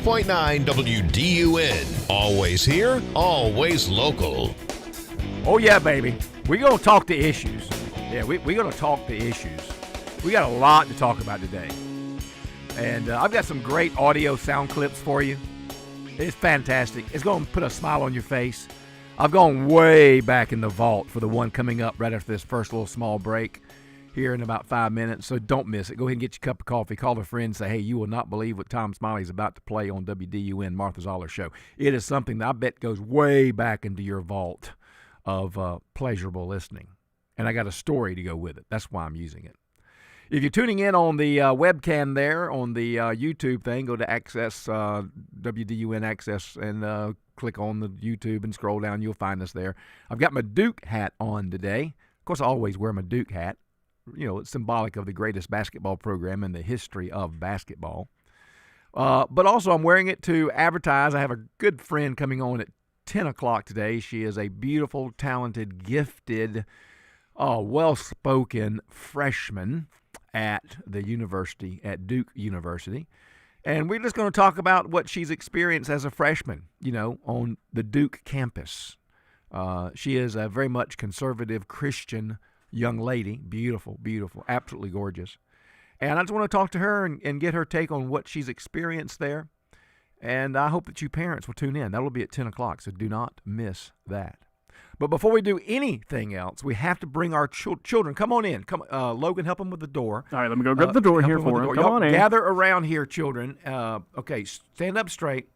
92.9 WDUN. Always here, always local. Oh, yeah, baby. We're going to talk the issues. Yeah, we're going to talk the issues. We got a lot to talk about today. And I've got some great audio sound clips for you. It's fantastic. It's going to put a smile on your face. I've gone way back in the vault for the one coming up right after this first little small break here in about 5 minutes, so don't miss it. Go ahead and get your cup of coffee, call a friend, say, hey, you will not believe what Tom Smiley is about to play on WDUN, Martha Zoller Show. It is something that I bet goes way back into your vault of pleasurable listening. And I got a story to go with it. That's why I'm using it. If you're tuning in on the webcam there, on the YouTube thing, go to Access, WDUN Access, and click on the YouTube and scroll down. You'll find us there. I've got my Duke hat on today. Of course, I always wear my Duke hat. You know, it's symbolic of the greatest basketball program in the history of basketball. But also I'm wearing it to advertise. I have a good friend coming on at 10 o'clock today. She is a beautiful, talented, gifted, well-spoken freshman at the university, at Duke University. And we're just going to talk about what she's experienced as a freshman, you know, on the Duke campus. She is a very much conservative Christian young lady, beautiful, beautiful, absolutely gorgeous. And I just want to talk to her and get her take on what she's experienced there. And I hope that you parents will tune in. That'll be at 10 o'clock, so do not miss that. But before we do anything else, we have to bring our children. Come on in. Come, Logan, help them with the door. All right, let me go grab the door here for them. Come on in. Gather around here, children. Okay, stand up straight.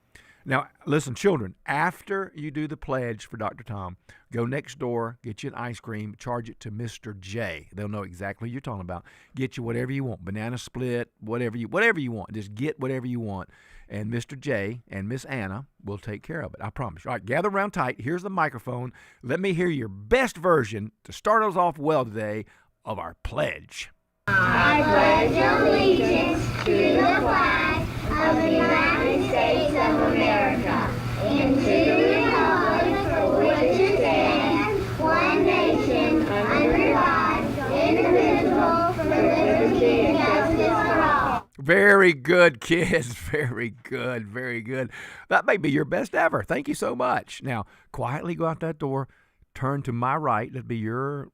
Now, listen, children, after you do the pledge for Dr. Tom, go next door, get you an ice cream, charge it to Mr. J. They'll know exactly what you're talking about. Get you whatever you want, banana split, whatever you want. Just get whatever you want. And Mr. J and Miss Anna will take care of it, I promise you. All right, gather around tight. Here's the microphone. Let me hear your best version to start us off well today of our pledge. I pledge allegiance to the flag of the United States of America and to the republic for which it stands, one nation, under God, indivisible, with liberty and justice for all. Very good, kids. Very good. Very good. That may be your best ever. Thank you so much. Now, quietly go out that door, turn to my right. That'll be your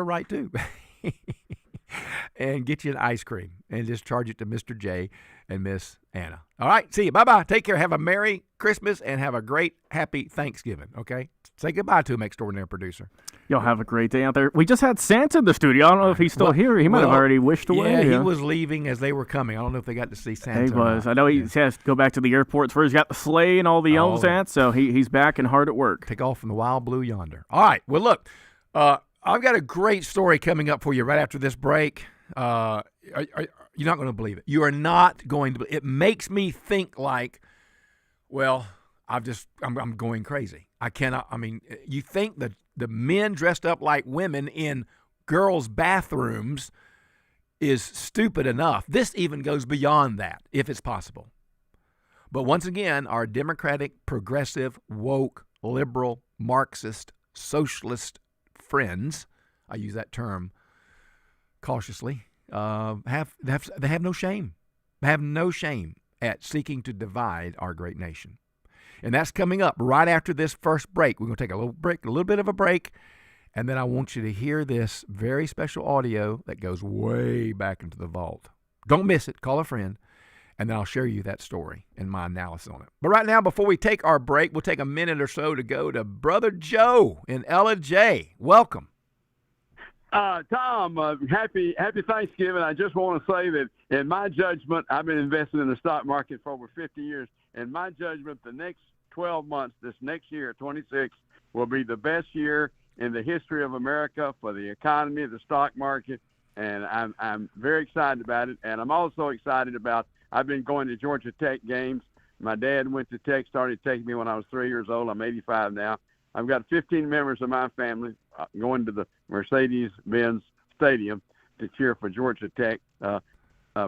right too. And get you an ice cream and just charge it to Mr. J and Miss Anna. All right, see you. Bye-bye. Take care. Have a Merry Christmas and have a great, happy Thanksgiving, okay? Say goodbye to him, extraordinary producer. Y'all have a great day out there. We just had Santa in the studio. I don't know if he's still here. He might have already wished away. Yeah, he was leaving as they were coming. I don't know if they got to see Santa. He was. I know he has to go back to the airports where he's got the sleigh and all the elves at, so he's back and hard at work. Take off from the wild blue yonder. All right, well, look, I've got a great story coming up for you right after this break. You're not going to believe it. You are not going to. It makes me think like, well, I'm going crazy. I cannot. I mean, you think that the men dressed up like women in girls' bathrooms is stupid enough. This even goes beyond that, if it's possible. But once again, our Democratic, progressive, woke, liberal, Marxist, socialist friends, I use that term cautiously, they have no shame. They have no shame at seeking to divide our great nation. And that's coming up right after this first break. We're going to take a little bit of a break, and then I want you to hear this very special audio that goes way back into the vault. Don't miss it. Call a friend, and then I'll share you that story and my analysis on it. But right now, before we take our break, we'll take a minute or so to go to Brother Joe in Ella-J. Welcome. Tom, happy Thanksgiving. I just want to say that in my judgment, I've been investing in the stock market for over 50 years. In my judgment, the next 12 months, this next year, 26, will be the best year in the history of America for the economy, the stock market, and I'm very excited about it. And I'm also excited about, I've been going to Georgia Tech games. My dad went to Tech, started taking me when I was 3 years old. I'm 85 now. I've got 15 members of my family going to the Mercedes-Benz Stadium to cheer for Georgia Tech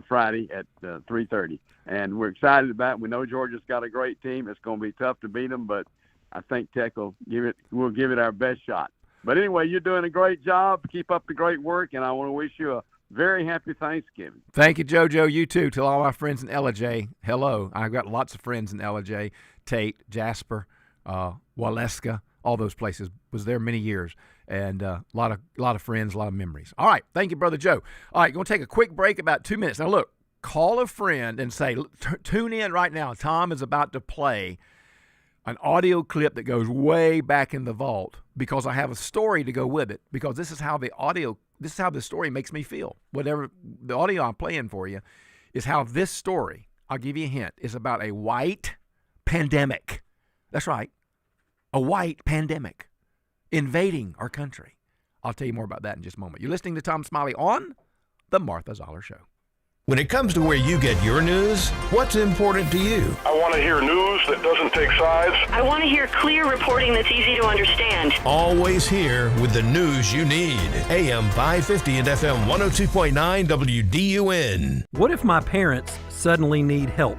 Friday at 3:30. And we're excited about it. We know Georgia's got a great team. It's going to be tough to beat them, but I think Tech we'll give it our best shot. But anyway, you're doing a great job. Keep up the great work, and I want to wish you a very happy Thanksgiving. Thank you, JoJo. You too. To all my friends in LJ, hello. I've got lots of friends in LJ, Tate, Jasper, Waleska, all those places. Was there many years, and a lot of friends, a lot of memories. All right, thank you, Brother Joe. All right, going to take a quick break, about 2 minutes. Now, look, call a friend and say, tune in right now. Tom is about to play an audio clip that goes way back in the vault because I have a story to go with it, because this is how the story makes me feel. Whatever the audio I'm playing for you is how this story, I'll give you a hint, is about a white pandemic. That's right. A white pandemic invading our country. I'll tell you more about that in just a moment. You're listening to Tom Smiley on The Martha Zoller Show. When it comes to where you get your news, what's important to you? I want to hear news that doesn't take sides. I want to hear clear reporting that's easy to understand. Always here with the news you need. AM 550 and FM 102.9 WDUN. What if my parents suddenly need help?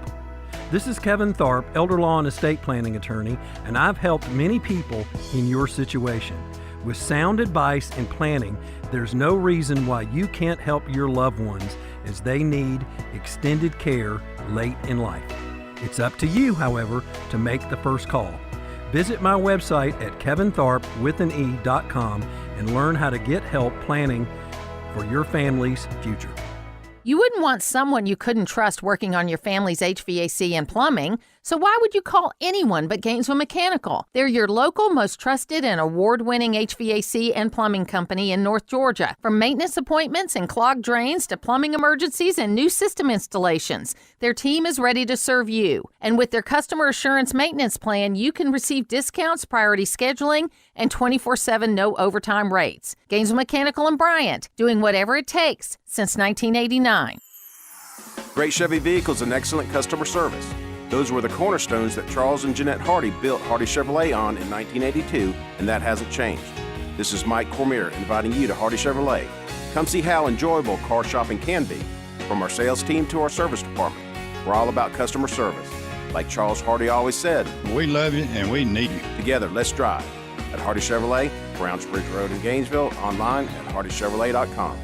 This is Kevin Tharp, elder law and estate planning attorney, and I've helped many people in your situation. With sound advice and planning, there's no reason why you can't help your loved ones as they need extended care late in life. It's up to you, however, to make the first call. Visit my website at kevintharp.com and learn how to get help planning for your family's future. You wouldn't want someone you couldn't trust working on your family's HVAC and plumbing, so why would you call anyone but Gainesville Mechanical? They're your local, most trusted and award-winning HVAC and plumbing company in North Georgia. From maintenance appointments and clogged drains to plumbing emergencies and new system installations, their team is ready to serve you. And with their customer assurance maintenance plan, you can receive discounts, priority scheduling, and 24/7 no overtime rates. Gainesville Mechanical and Bryant, doing whatever it takes since 1989. Great Chevy vehicles and excellent customer service. Those were the cornerstones that Charles and Jeanette Hardy built Hardy Chevrolet on in 1982, and that hasn't changed. This is Mike Cormier inviting you to Hardy Chevrolet. Come see how enjoyable car shopping can be. From our sales team to our service department, we're all about customer service. Like Charles Hardy always said, we love you and we need you. Together, let's drive. At Hardy Chevrolet, Brownsbridge Road in Gainesville, online at hardychevrolet.com.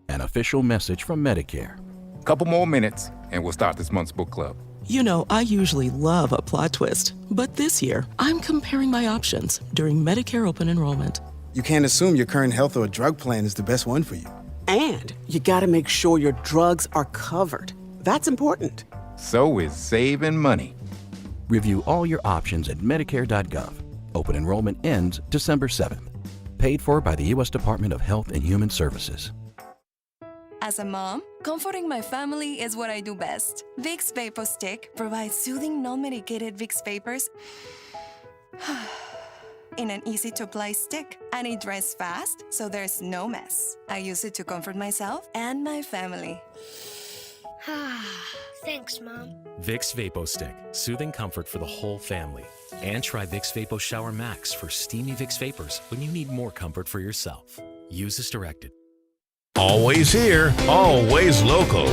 An official message from Medicare. Couple more minutes, and we'll start this month's book club. You know, I usually love a plot twist, but this year, I'm comparing my options during Medicare open enrollment. You can't assume your current health or drug plan is the best one for you. And you gotta make sure your drugs are covered. That's important. So is saving money. Review all your options at Medicare.gov. Open enrollment ends December 7th. Paid for by the U.S. Department of Health and Human Services. As a mom, comforting my family is what I do best. Vicks Vapor Stick provides soothing, non-medicated Vicks Vapors in an easy-to-apply stick, and it dries fast, so there's no mess. I use it to comfort myself and my family. Thanks, Mom. Vicks Vapo Stick, soothing comfort for the whole family. And try Vicks Vapo Shower Max for steamy Vicks Vapors when you need more comfort for yourself. Use as directed. Always here, always local.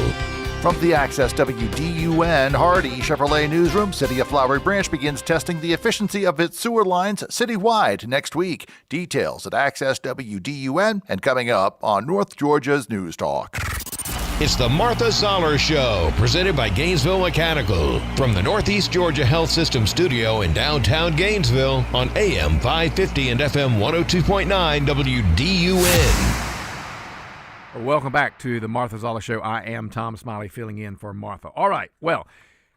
From the Access WDUN Hardy Chevrolet Newsroom, City of Flowery Branch begins testing the efficiency of its sewer lines citywide next week. Details at Access WDUN and coming up on North Georgia's News Talk. It's the Martha Zoller Show, presented by Gainesville Mechanical. From the Northeast Georgia Health System studio in downtown Gainesville on AM 550 and FM 102.9 WDUN. Welcome back to the Martha Zoller Show. I am Tom Smiley, filling in for Martha. All right, well,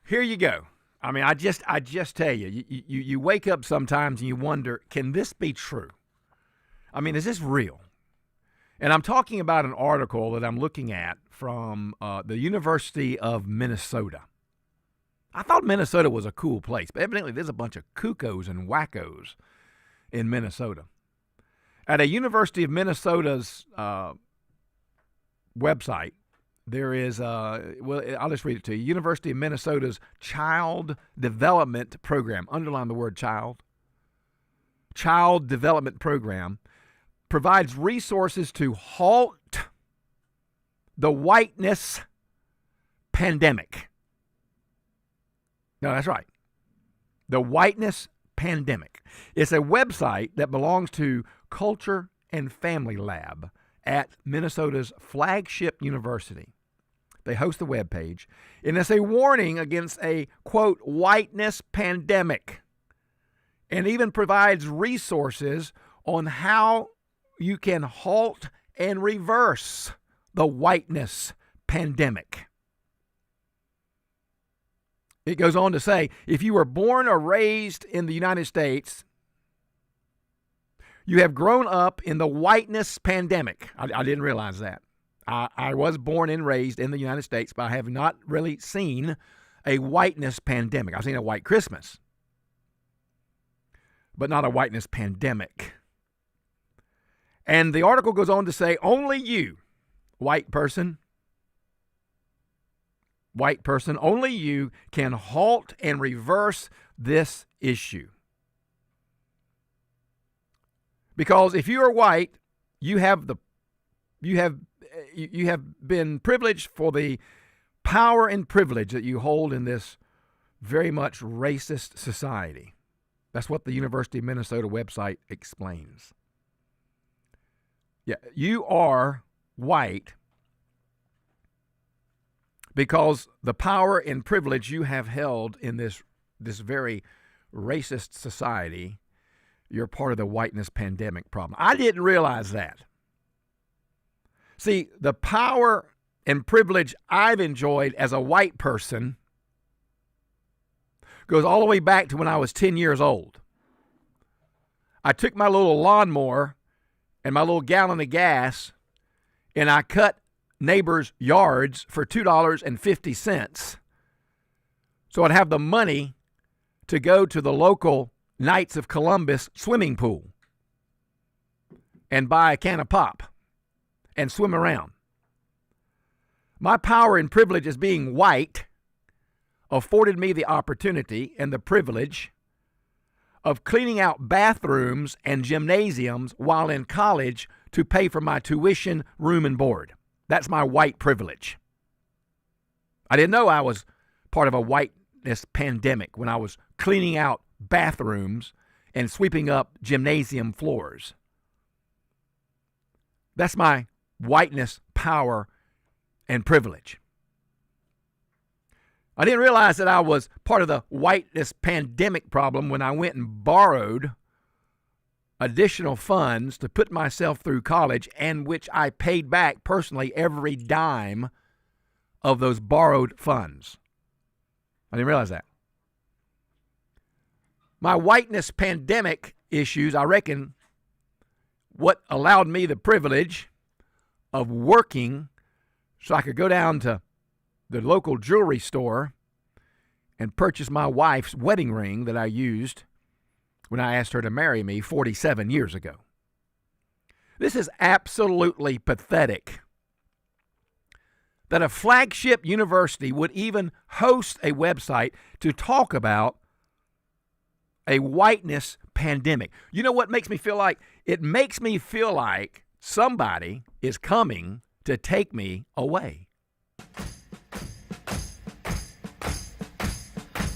here you go. I mean, I just tell you, you wake up sometimes and you wonder, can this be true? I mean, is this real? And I'm talking about an article that I'm looking at from the University of Minnesota. I thought Minnesota was a cool place, but evidently there's a bunch of cuckoos and wackos in Minnesota. At a University of Minnesota's website, there is, well, I'll just read it to you. University of Minnesota's Child Development Program, underline the word child. Child Development Program provides resources to halt the whiteness pandemic. No, that's right. The whiteness pandemic. It's a website that belongs to Culture and Family Lab, at Minnesota's flagship university. They host the webpage, and it's a warning against a, quote, whiteness pandemic, and even provides resources on how you can halt and reverse the whiteness pandemic. It goes on to say, if you were born or raised in the United States, you have grown up in the whiteness pandemic. I didn't realize that. I was born and raised in the United States, but I have not really seen a whiteness pandemic. I've seen a white Christmas, but not a whiteness pandemic. And the article goes on to say, only you, white person, only you can halt and reverse this issue. Because if you are white, you have been privileged for the power and privilege that you hold in this very much racist society. That's what the University of Minnesota website explains. Yeah, you are white because the power and privilege you have held in this very racist society, you're part of the whiteness pandemic problem. I didn't realize that. See, the power and privilege I've enjoyed as a white person goes all the way back to when I was 10 years old. I took my little lawnmower and my little gallon of gas, and I cut neighbors' yards for $2.50. So I'd have the money to go to the local Knights of Columbus swimming pool and buy a can of pop and swim around. My power and privilege as being white afforded me the opportunity and the privilege of cleaning out bathrooms and gymnasiums while in college to pay for my tuition, room, and board. That's my white privilege. I didn't know I was part of a whiteness pandemic when I was cleaning out bathrooms and sweeping up gymnasium floors. That's my whiteness power and privilege. I didn't realize that I was part of the whiteness pandemic problem when I went and borrowed additional funds to put myself through college, and which I paid back personally every dime of those borrowed funds. I didn't realize that. My whiteness pandemic issues, I reckon, what allowed me the privilege of working so I could go down to the local jewelry store and purchase my wife's wedding ring that I used when I asked her to marry me 47 years ago. This is absolutely pathetic that a flagship university would even host a website to talk about a whiteness pandemic. You know what makes me feel like? It makes me feel like somebody is coming to take me away.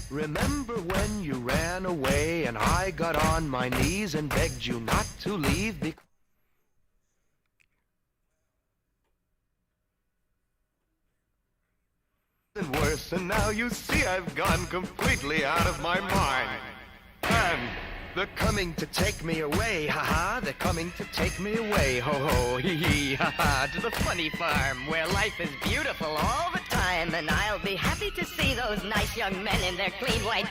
Remember when you ran away and I got on my knees and begged you not to leave because... And worse, and now you see I've gone completely out of my mind. And they're coming to take me away, ha-ha, they're coming to take me away, ho-ho, hee-hee, ha-ha, to the funny farm where life is beautiful all the time, and I'll be happy to see those nice young men in their clean white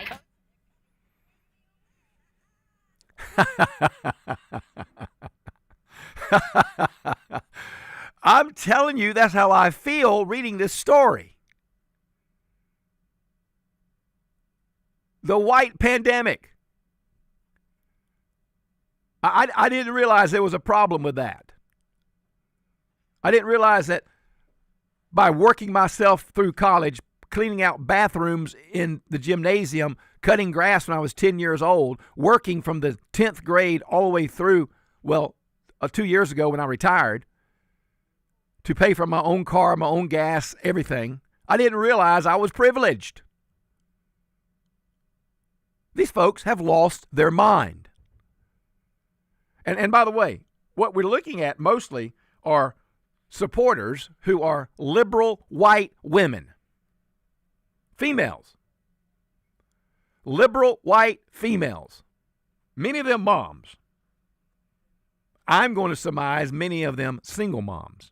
I'm telling you, that's how I feel reading this story. The white pandemic. I didn't realize there was a problem with that. I didn't realize that by working myself through college, cleaning out bathrooms in the gymnasium, cutting grass when I was 10 years old, working from the 10th grade all the way through, 2 years ago when I retired, to pay for my own car, my own gas, everything. I didn't realize I was privileged. These folks have lost their mind. And by the way, what we're looking at mostly are supporters who are liberal white women, females, liberal white females, many of them moms. I'm going to surmise many of them single moms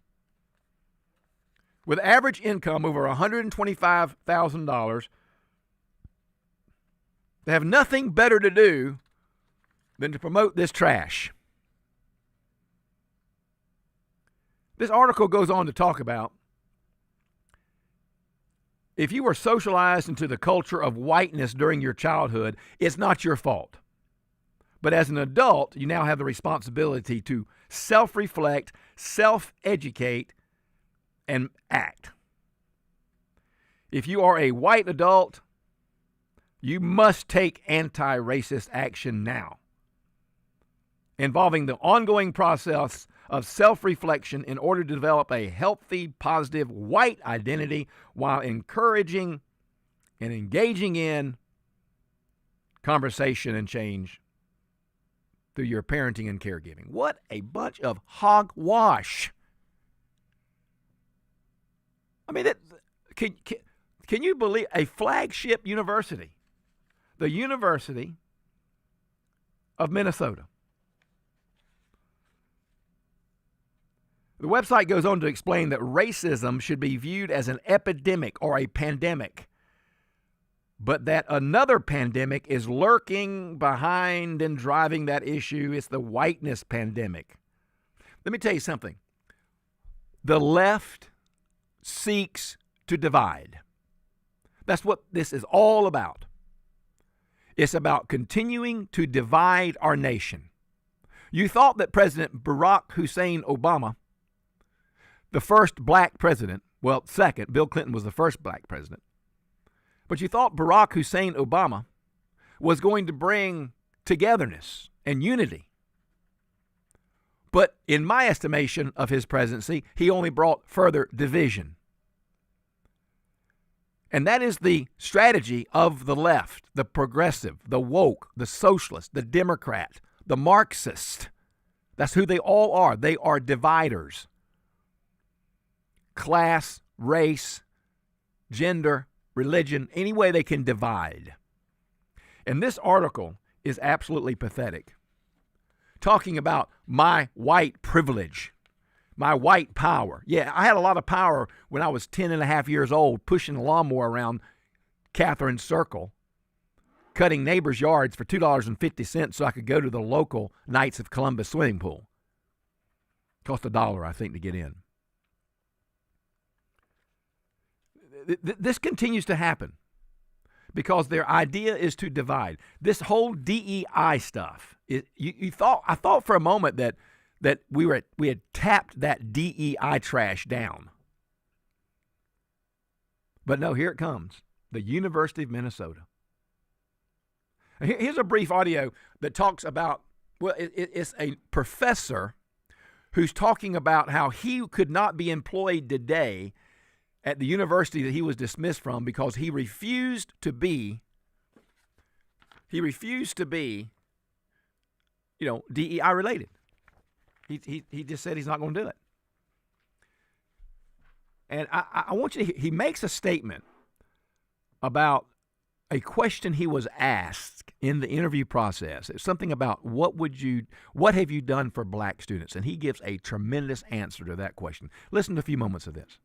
with average income over $125,000. They have nothing better to do than to promote this trash. This article goes on to talk about if you were socialized into the culture of whiteness during your childhood, it's not your fault. But as an adult, you now have the responsibility to self-reflect, self-educate, and act. If you are a white adult, you must take anti-racist action now, involving the ongoing process of self-reflection in order to develop a healthy, positive white identity while encouraging and engaging in conversation and change through your parenting and caregiving. What a bunch of hogwash. I mean, can you believe a flagship university, the University of Minnesota? The website goes on to explain that racism should be viewed as an epidemic or a pandemic, but that another pandemic is lurking behind and driving that issue. It's the whiteness pandemic. Let me tell you something. The left seeks to divide. That's what this is all about. It's about continuing to divide our nation. You thought that President Barack Hussein Obama, the first black president, well, second, Bill Clinton was the first black president, but you thought Barack Hussein Obama was going to bring togetherness and unity. But in my estimation of his presidency, he only brought further division. And that is the strategy of the left, the progressive, the woke, the socialist, the Democrat, the Marxist. That's who they all are. They are dividers. Class, race, gender, religion, any way they can divide. And this article is absolutely pathetic. Talking about my white privilege, my white power. Yeah, I had a lot of power when I was 10 and a half years old, pushing a lawnmower around Catherine Circle, cutting neighbors' yards for $2.50 so I could go to the local Knights of Columbus swimming pool. Cost $1, I think, to get in. This continues to happen because their idea is to divide. This whole DEI stuff, I thought for a moment that we had tapped that DEI trash down. But no, here it comes. The University of Minnesota. Here's a brief audio that talks about, well, it's a professor who's talking about how he could not be employed today at the university that he was dismissed from because he refused to be, DEI related. He just said he's not going to do it. And I want you to, he makes a statement about a question he was asked in the interview process. It's something about what have you done for black students? And he gives a tremendous answer to that question. Listen to a few moments of this.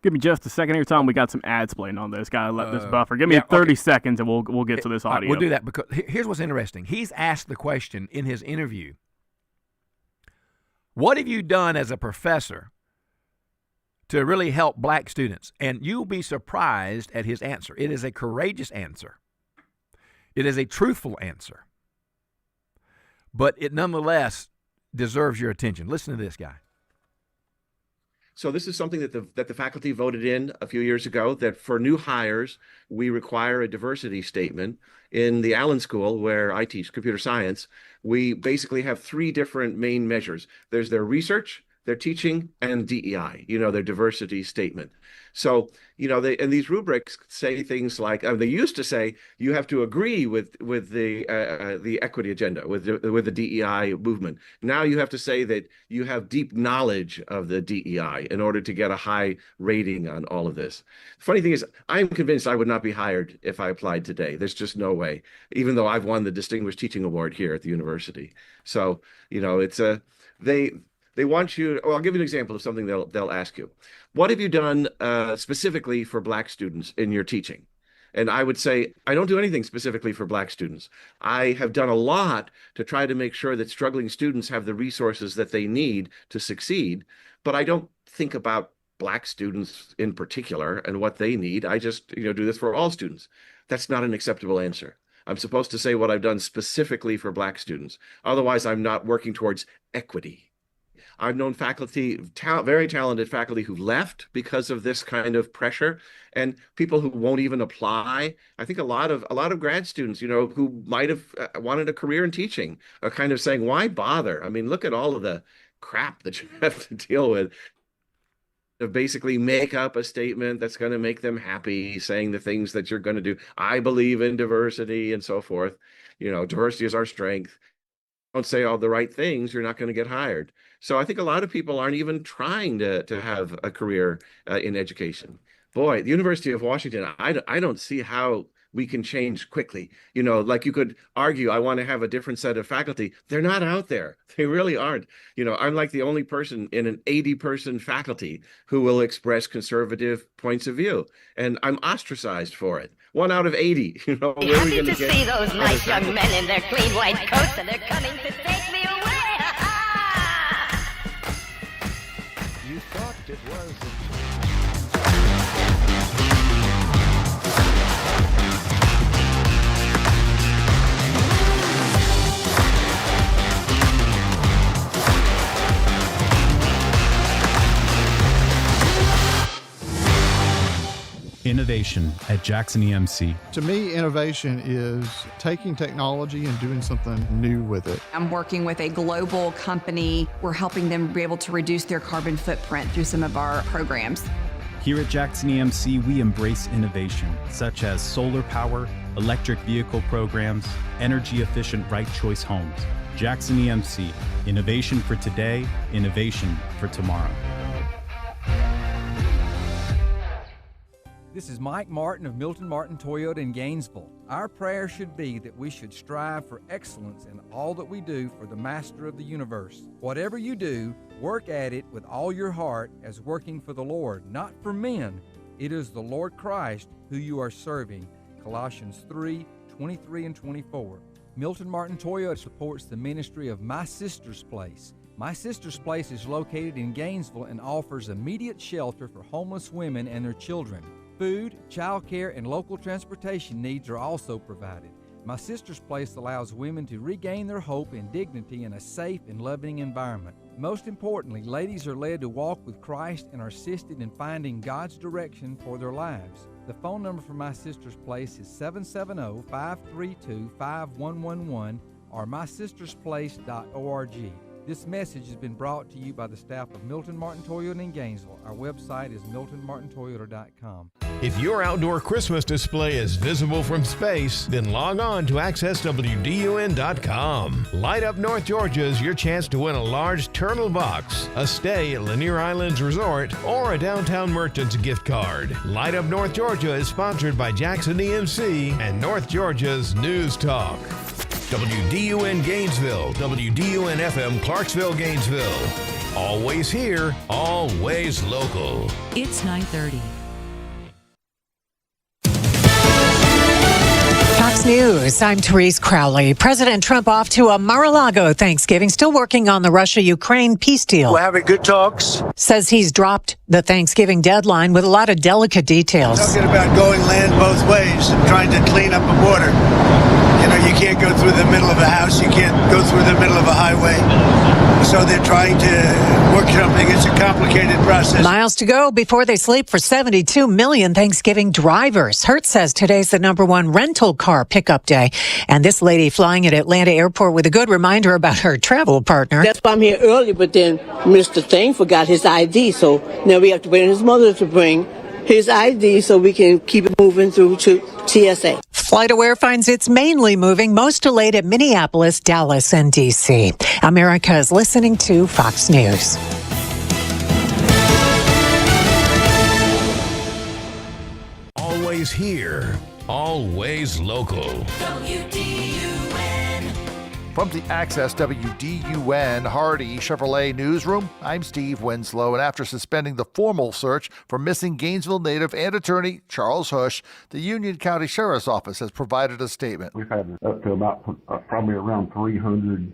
Give me just a second here, Tom. We got some ads playing on this. Gotta let this buffer. Give me 30 seconds, and we'll get to this audio. We'll do that because here's what's interesting. He's asked the question in his interview, what have you done as a professor to really help black students? And you'll be surprised at his answer. It is a courageous answer. It is a truthful answer. But it nonetheless deserves your attention. Listen to this guy. So this is something that the faculty voted in a few years ago, that for new hires, we require a diversity statement. In the Allen School, where I teach computer science, we basically have three different main measures. There's their research, their teaching, and DEI, their diversity statement. So, and these rubrics say things like, they used to say you have to agree with the equity agenda, with the DEI movement. Now you have to say that you have deep knowledge of the DEI in order to get a high rating on all of this. The funny thing is, I'm convinced I would not be hired if I applied today. There's just no way, even though I've won the Distinguished Teaching Award here at the university. So, it's they want you. Well, I'll give you an example of something they'll ask you. What have you done specifically for Black students in your teaching? And I would say, I don't do anything specifically for Black students. I have done a lot to try to make sure that struggling students have the resources that they need to succeed. But I don't think about Black students in particular and what they need. I just, do this for all students. That's not an acceptable answer. I'm supposed to say what I've done specifically for Black students. Otherwise, I'm not working towards equity. I've known faculty, very talented faculty who left because of this kind of pressure, and people who won't even apply. I think a lot of grad students, who might have wanted a career in teaching are kind of saying, why bother? I mean, look at all of the crap that you have to deal with. To basically make up a statement that's going to make them happy, saying the things that you're going to do. I believe in diversity and so forth. Diversity is our strength. Don't say all the right things, you're not going to get hired. So I think a lot of people aren't even trying to have a career in education. Boy, the University of Washington, I don't see how we can change quickly. Like you could argue, I want to have a different set of faculty. They're not out there. They really aren't. I'm like the only person in an 80-person faculty who will express conservative points of view. And I'm ostracized for it. 1 out of 80. Happy to see those nice young men in their clean white coats, and they're coming to take me away. You thought it was Innovation at Jackson EMC. To me, innovation is taking technology and doing something new with it. I'm working with a global company. We're helping them be able to reduce their carbon footprint through some of our programs. Here at Jackson EMC, we embrace innovation, such as solar power, electric vehicle programs, energy-efficient right choice homes. Jackson EMC, innovation for today, innovation for tomorrow. This is Mike Martin of Milton Martin Toyota in Gainesville. Our prayer should be that we should strive for excellence in all that we do for the Master of the universe. Whatever you do, work at it with all your heart as working for the Lord, not for men. It is the Lord Christ who you are serving. Colossians 3:23 and 24. Milton Martin Toyota supports the ministry of My Sister's Place. My Sister's Place is located in Gainesville and offers immediate shelter for homeless women and their children. Food, childcare, and local transportation needs are also provided. My Sister's Place allows women to regain their hope and dignity in a safe and loving environment. Most importantly, ladies are led to walk with Christ and are assisted in finding God's direction for their lives. The phone number for My Sister's Place is 770-532-5111 or mysistersplace.org. This message has been brought to you by the staff of Milton Martin Toyota in Gainesville. Our website is miltonmartintoyota.com. If your outdoor Christmas display is visible from space, then log on to accesswdun.com. Light Up North Georgia is your chance to win a large turtle box, a stay at Lanier Islands Resort, or a Downtown Merchants gift card. Light Up North Georgia is sponsored by Jackson EMC and North Georgia's News Talk. WDUN Gainesville, WDUN FM Clarksville, Gainesville. Always here, always local. It's 9:30. Fox News, I'm Therese Crowley. President Trump off to a Mar-a-Lago Thanksgiving, still working on the Russia-Ukraine peace deal. We're having good talks. Says he's dropped the Thanksgiving deadline with a lot of delicate details. Talking about going land both ways and trying to clean up a border. You can't go through the middle of a house. You can't go through the middle of a highway. So they're trying to work something. It's a complicated process. Miles to go before they sleep for 72 million Thanksgiving drivers. Hertz says today's the #1 rental car pick pickup day. And this lady flying at Atlanta Airport with a good reminder about her travel partner. That's why I'm here early, but then Mr. Thing forgot his ID, so now we have to wait on his mother to bring his ID so we can keep it moving through to TSA. FlightAware finds it's mainly moving, most delayed at Minneapolis, Dallas, and D.C. America is listening to Fox News. Always here, always local. From the Access WDUN Hardy Chevrolet Newsroom, I'm Steve Winslow, and after suspending the formal search for missing Gainesville native and attorney Charles Hush, the Union County Sheriff's Office has provided a statement. We've had up to about probably around 300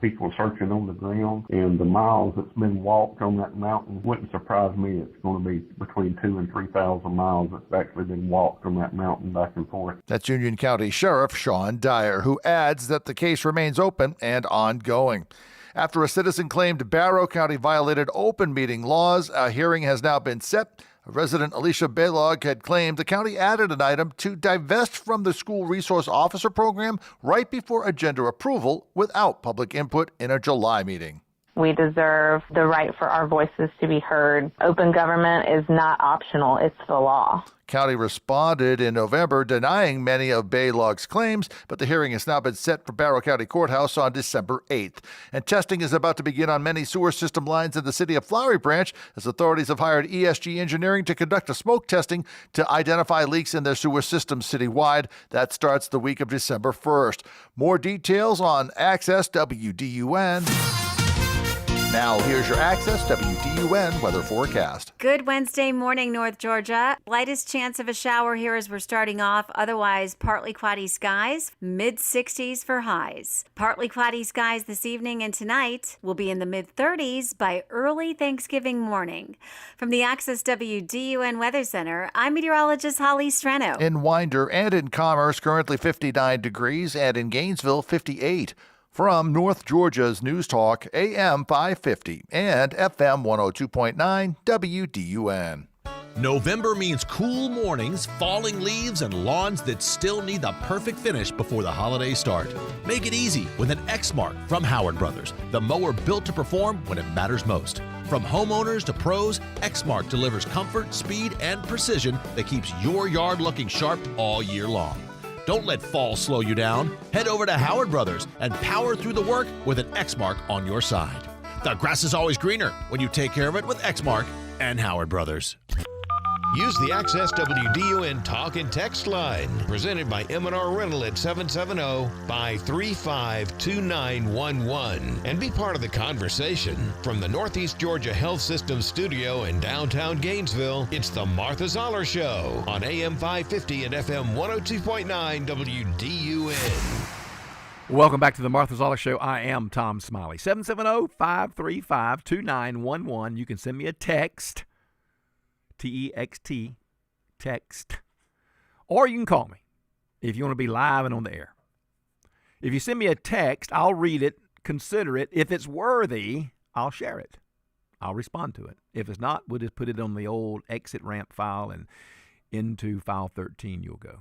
people searching on the ground, and the miles that's been walked on that mountain wouldn't surprise me. It's going to be between 2,000 and 3,000 miles that's actually been walked on that mountain back and forth. That's Union County Sheriff Sean Dyer, who adds that the case remains open and ongoing. After a citizen claimed Barrow County violated open meeting laws, a hearing has now been set. Resident Alicia Baylog had claimed the county added an item to divest from the school resource officer program right before agenda approval without public input in a July meeting. We deserve the right for our voices to be heard. Open government is not optional, it's the law. County responded in November denying many of Baylog's claims, but the hearing has now been set for Barrow County Courthouse on December 8th. And testing is about to begin on many sewer system lines in the city of Flowery Branch as authorities have hired ESG Engineering to conduct a smoke testing to identify leaks in their sewer systems citywide. That starts the week of December 1st. More details on Access WDUN. Now, here's your Access WDUN weather forecast. Good Wednesday morning, North Georgia. Lightest chance of a shower here as we're starting off. Otherwise, partly cloudy skies, mid-60s for highs. Partly cloudy skies this evening and tonight will be in the mid-30s by early Thanksgiving morning. From the Access WDUN Weather Center, I'm meteorologist Holly Strano. In Winder and in Commerce, currently 59 degrees, and in Gainesville, 58. From North Georgia's News Talk, AM 550 and FM 102.9 WDUN. November means cool mornings, falling leaves, and lawns that still need the perfect finish before the holidays start. Make it easy with an Exmark from Howard Brothers, the mower built to perform when it matters most. From homeowners to pros, Exmark delivers comfort, speed, and precision that keeps your yard looking sharp all year long. Don't let fall slow you down. Head over to Howard Brothers and power through the work with an Exmark on your side. The grass is always greener when you take care of it with Exmark and Howard Brothers. Use the Access WDUN Talk and Text line, presented by M&R Rental at 770-535-2911, and be part of the conversation. From the Northeast Georgia Health System studio in downtown Gainesville, it's the Martha Zoller Show on AM 550 and FM 102.9 WDUN. Welcome back to the Martha Zoller Show. I am Tom Smiley. 770-535-2911. You can send me a text. T-E-X-T, text. Or you can call me if you want to be live and on the air. If you send me a text, I'll read it, consider it. If it's worthy, I'll share it. I'll respond to it. If it's not, we'll just put it on the old exit ramp file, and into file 13 you'll go.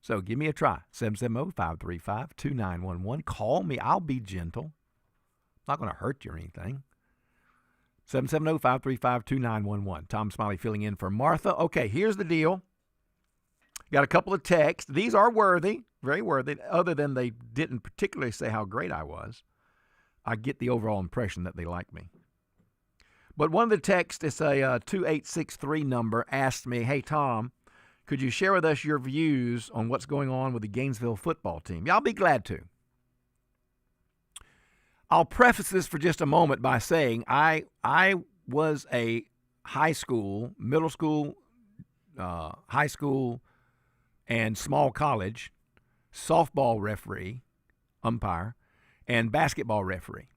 So give me a try. 770-535-2911. Call me. I'll be gentle. I'm not going to hurt you or anything. 770-535-2911. Tom Smiley filling in for Martha. Okay, here's the deal. Got a couple of texts. These are worthy, very worthy, other than they didn't particularly say how great I was. I get the overall impression that they like me. But one of the texts, it's a 2863 number, asked me, hey, Tom, could you share with us your views on what's going on with the Gainesville football team? Yeah, I'll be glad to. I'll preface this for just a moment by saying I was a high school, middle school, high school, and small college softball referee, umpire, and basketball referee.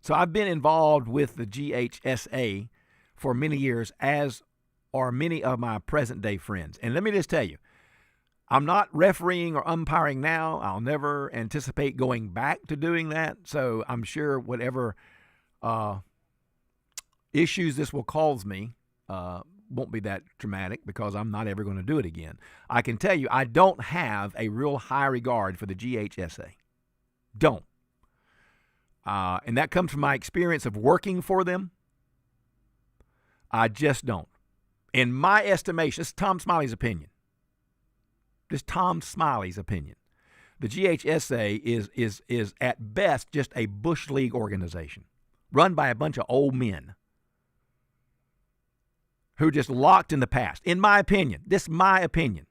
So I've been involved with the GHSA for many years, as are many of my present-day friends. And let me just tell you, I'm not refereeing or umpiring now. I'll never anticipate going back to doing that. So I'm sure whatever issues this will cause me won't be that traumatic because I'm not ever going to do it again. I can tell you I don't have a real high regard for the GHSA. Don't. And that comes from my experience of working for them. I just don't. In my estimation, this is Tom Smiley's opinion. This is Tom Smiley's opinion. The GHSA is at best just a Bush League organization run by a bunch of old men who are just locked in the past. In my opinion, this is my opinion.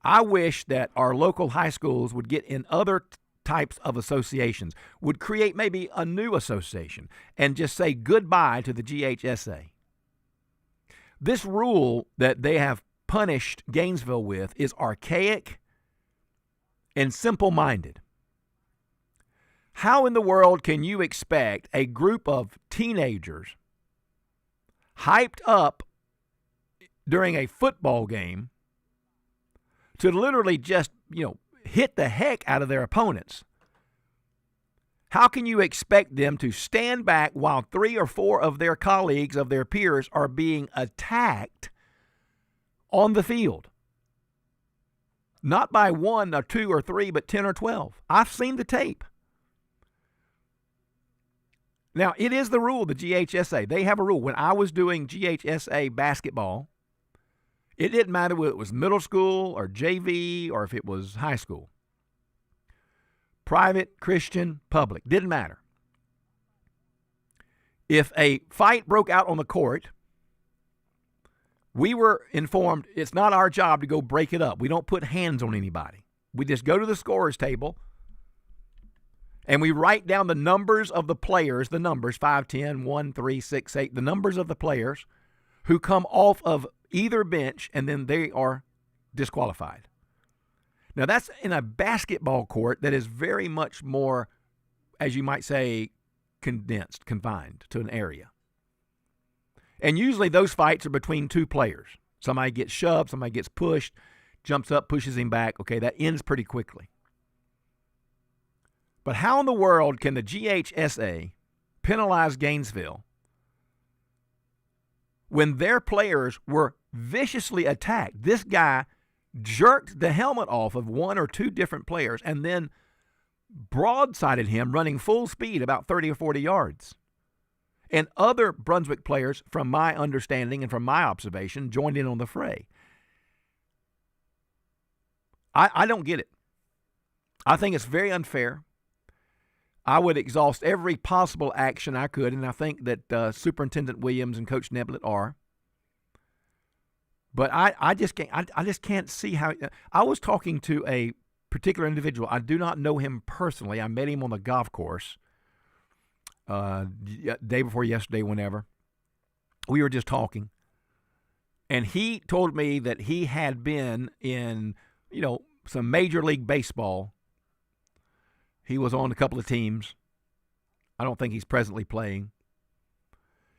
I wish that our local high schools would get in other types of associations, would create maybe a new association and just say goodbye to the GHSA. This rule that they have punished Gainesville with is archaic and simple-minded. How in the world can you expect a group of teenagers hyped up during a football game to literally just, hit the heck out of their opponents? How can you expect them to stand back while 3 or 4 of their colleagues, of their peers, are being attacked on the field? Not by 1 or 2 or 3, but 10 or 12. I've seen the tape. Now, it is the rule, the GHSA. They have a rule. When I was doing GHSA basketball, it didn't matter whether it was middle school or JV or if it was high school. Private, Christian, public, didn't matter. If a fight broke out on the court, we were informed it's not our job to go break it up. We don't put hands on anybody. We just go to the scorer's table and we write down the numbers of the players, the numbers 5, 10, 1, 3, 6, 8, the numbers of the players who come off of either bench, and then they are disqualified. Now, that's in a basketball court that is very much more, as you might say, condensed, confined to an area. And usually those fights are between 2 players. Somebody gets shoved, somebody gets pushed, jumps up, pushes him back. Okay, that ends pretty quickly. But how in the world can the GHSA penalize Gainesville when their players were viciously attacked? This guy jerked the helmet off of 1 or 2 different players and then broadsided him running full speed about 30 or 40 yards. And other Brunswick players, from my understanding and from my observation, joined in on the fray. I don't get it. I think it's very unfair. I would exhaust every possible action I could, and I think that Superintendent Williams and Coach Neblett are. But I just can't see how. I was talking to a particular individual. I do not know him personally. I met him on the golf course day before yesterday, whenever. We were just talking. And he told me that he had been in, some Major League Baseball. He was on a couple of teams. I don't think he's presently playing.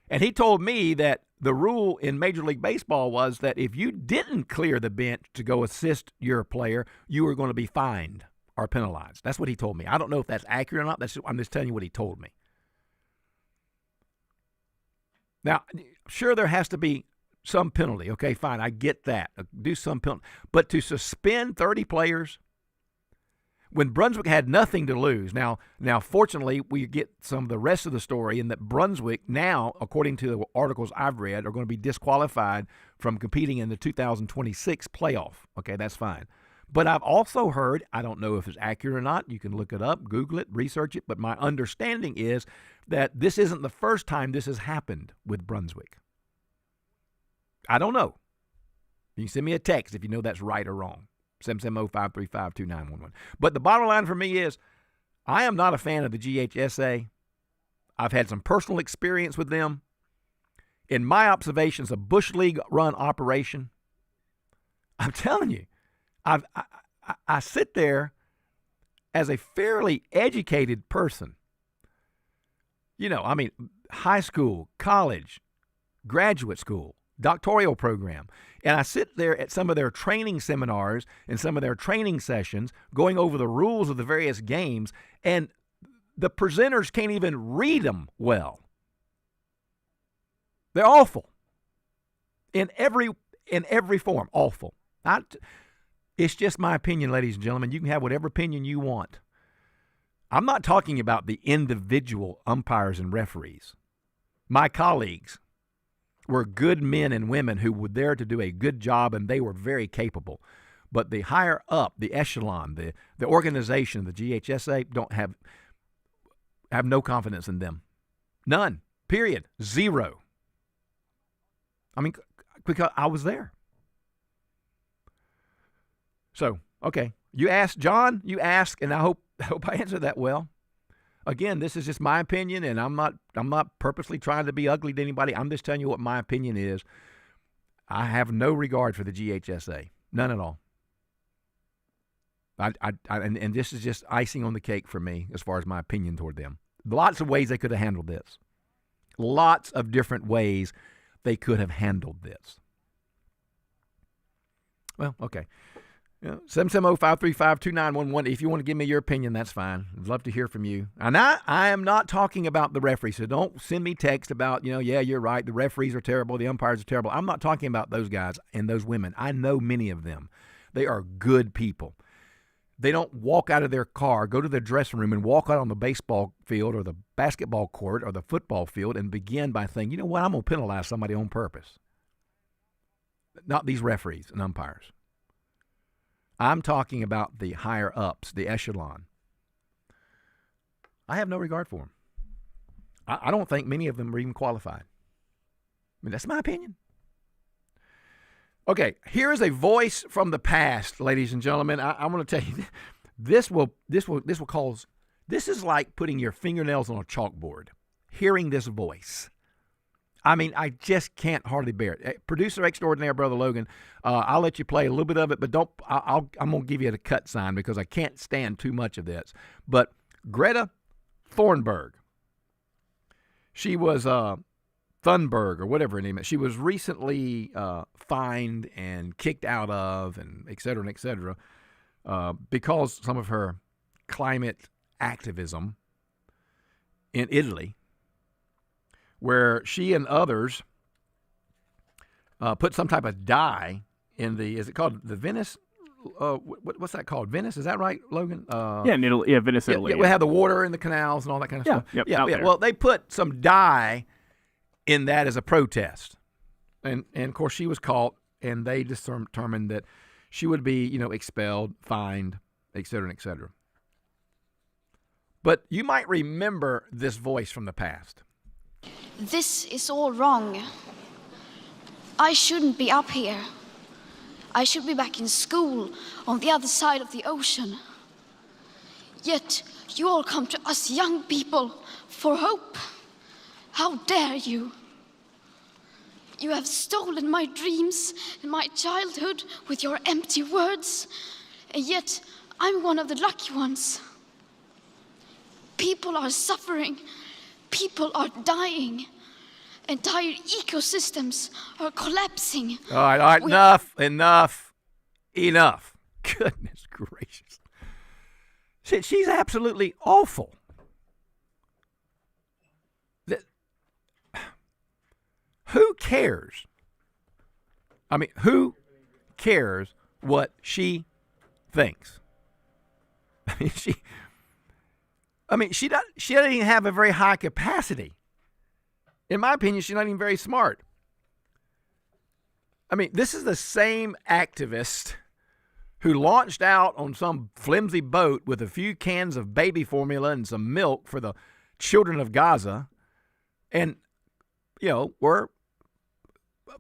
And he told me that the rule in Major League Baseball was that if you didn't clear the bench to go assist your player, you were going to be fined or penalized. That's what he told me. I don't know if that's accurate or not. I'm just telling you what he told me. Now, sure, there has to be some penalty. Okay, fine, I get that. Do some penalty. But to suspend 30 players when Brunswick had nothing to lose. Now, fortunately, we get some of the rest of the story in that Brunswick now, according to the articles I've read, are going to be disqualified from competing in the 2026 playoff. Okay, that's fine. But I've also heard, I don't know if it's accurate or not, you can look it up, Google it, research it, but my understanding is that this isn't the first time this has happened with Brunswick. I don't know. You can send me a text if you know that's right or wrong. 770-535-2911. But the bottom line for me is I am not a fan of the GHSA. I've had some personal experience with them. In my observations, a Bush League run operation. I'm telling you, I sit there as a fairly educated person. High school, college, graduate school, doctoral program. And I sit there at some of their training seminars and some of their training sessions going over the rules of the various games, and the presenters can't even read them well. They're awful. in every form. Awful. It's just my opinion, ladies and gentlemen. You can have whatever opinion you want. I'm not talking about the individual umpires and referees. My colleagues were good men and women who were there to do a good job, and they were very capable. But the higher up, the echelon, the organization, the GHSA, don't have no confidence in them. None. Period. Zero. I mean, because I was there. So, okay. You asked, John, and I hope I answered that well. Again, this is just my opinion, and I'm not purposely trying to be ugly to anybody. I'm just telling you what my opinion is. I have no regard for the GHSA. None at all. And this is just icing on the cake for me as far as my opinion toward them. Lots of ways they could have handled this. Lots of different ways they could have handled this. Well, okay. 770-535-2911. If you want to give me your opinion, that's fine. I'd love to hear from you. And I am not talking about the referees, so don't send me text about, yeah, you're right, the referees are terrible, the umpires are terrible. I'm not talking about those guys and those women. I know many of them. They are good people. They don't walk out of their car, go to their dressing room, and walk out on the baseball field or the basketball court or the football field and begin by saying, you know what, I'm going to penalize somebody on purpose. Not these referees and umpires. I'm talking about the higher ups, the echelon. I have no regard for them. I don't think many of them are even qualified. I mean, that's my opinion. Okay, here is a voice from the past, ladies and gentlemen. I want to tell you, this is like putting your fingernails on a chalkboard. Hearing this voice. I mean, I just can't hardly bear it. Producer extraordinaire, Brother Logan, I'll let you play a little bit of it, but I'm going to give you the cut sign because I can't stand too much of this. But Greta Thunberg, she was Thunberg or whatever her name is. She was recently fined and kicked out of and et cetera, because some of her climate activism in Italy, where she and others put some type of dye in is it called the Venice? What's that called? Venice? Is that right, Logan? In Italy. Yeah, Venice, Italy. We have the water in the canals and all that kind of stuff. Yeah. Well, they put some dye in that as a protest. And of course, she was caught, and they determined that she would be, expelled, fined, et cetera, et cetera. But you might remember this voice from the past. This is all wrong. I shouldn't be up here. I should be back in school on the other side of the ocean. Yet you all come to us young people for hope. How dare you? You have stolen my dreams and my childhood with your empty words, and yet I'm one of the lucky ones. People are suffering. People are dying. Entire ecosystems are collapsing. All right, enough. Goodness gracious. She's absolutely awful. Who cares? I mean, who cares what she thinks? She doesn't even have a very high capacity. In my opinion, she's not even very smart. I mean, this is the same activist who launched out on some flimsy boat with a few cans of baby formula and some milk for the children of Gaza, and, were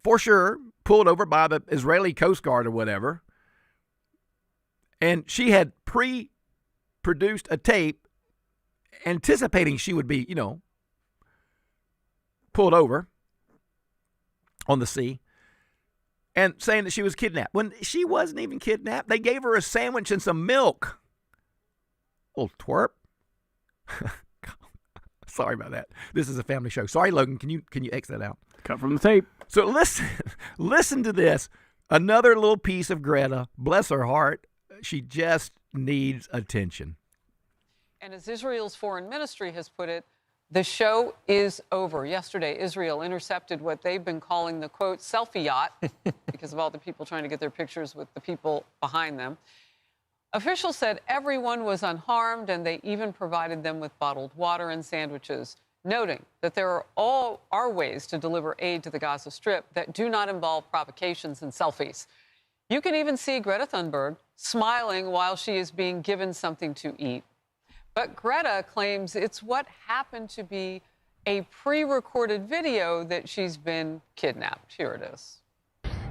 for sure pulled over by the Israeli Coast Guard or whatever. And she had pre-produced a tape anticipating she would be, pulled over on the sea and saying that she was kidnapped. When she wasn't even kidnapped, they gave her a sandwich and some milk. Little twerp. Sorry about that. This is a family show. Sorry, Logan. Can you X that out? Cut from the tape. So listen to this. Another little piece of Greta. Bless her heart. She just needs attention. And as Israel's foreign ministry has put it, The show is over. Yesterday, Israel intercepted what they've been calling the, quote, selfie yacht because of all the people trying to get their pictures with the people behind them. Officials said everyone was unharmed, and they even provided them with bottled water and sandwiches, noting that there are ways to deliver aid to the Gaza Strip that do not involve provocations and selfies. You can even see Greta Thunberg smiling while she is being given something to eat. But Greta claims it's what happened to be a pre-recorded video that she's been kidnapped. Here it is.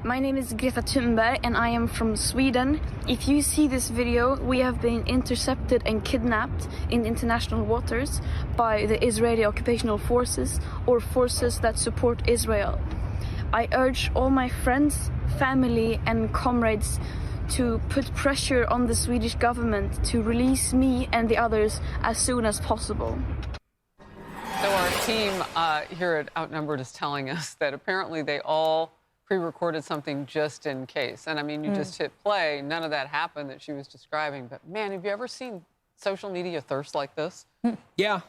My name is Greta Thunberg and I am from Sweden. If you see this video, we have been intercepted and kidnapped in international waters by the Israeli occupational forces or forces that support Israel. I urge all my friends, family and comrades to put pressure on the Swedish government to release me and the others as soon as possible. So our team here at Outnumbered is telling us that apparently they all pre-recorded something just in case. And I mean, you just hit play. None of that happened that she was describing. But man, have you ever seen social media thirst like this? Yeah,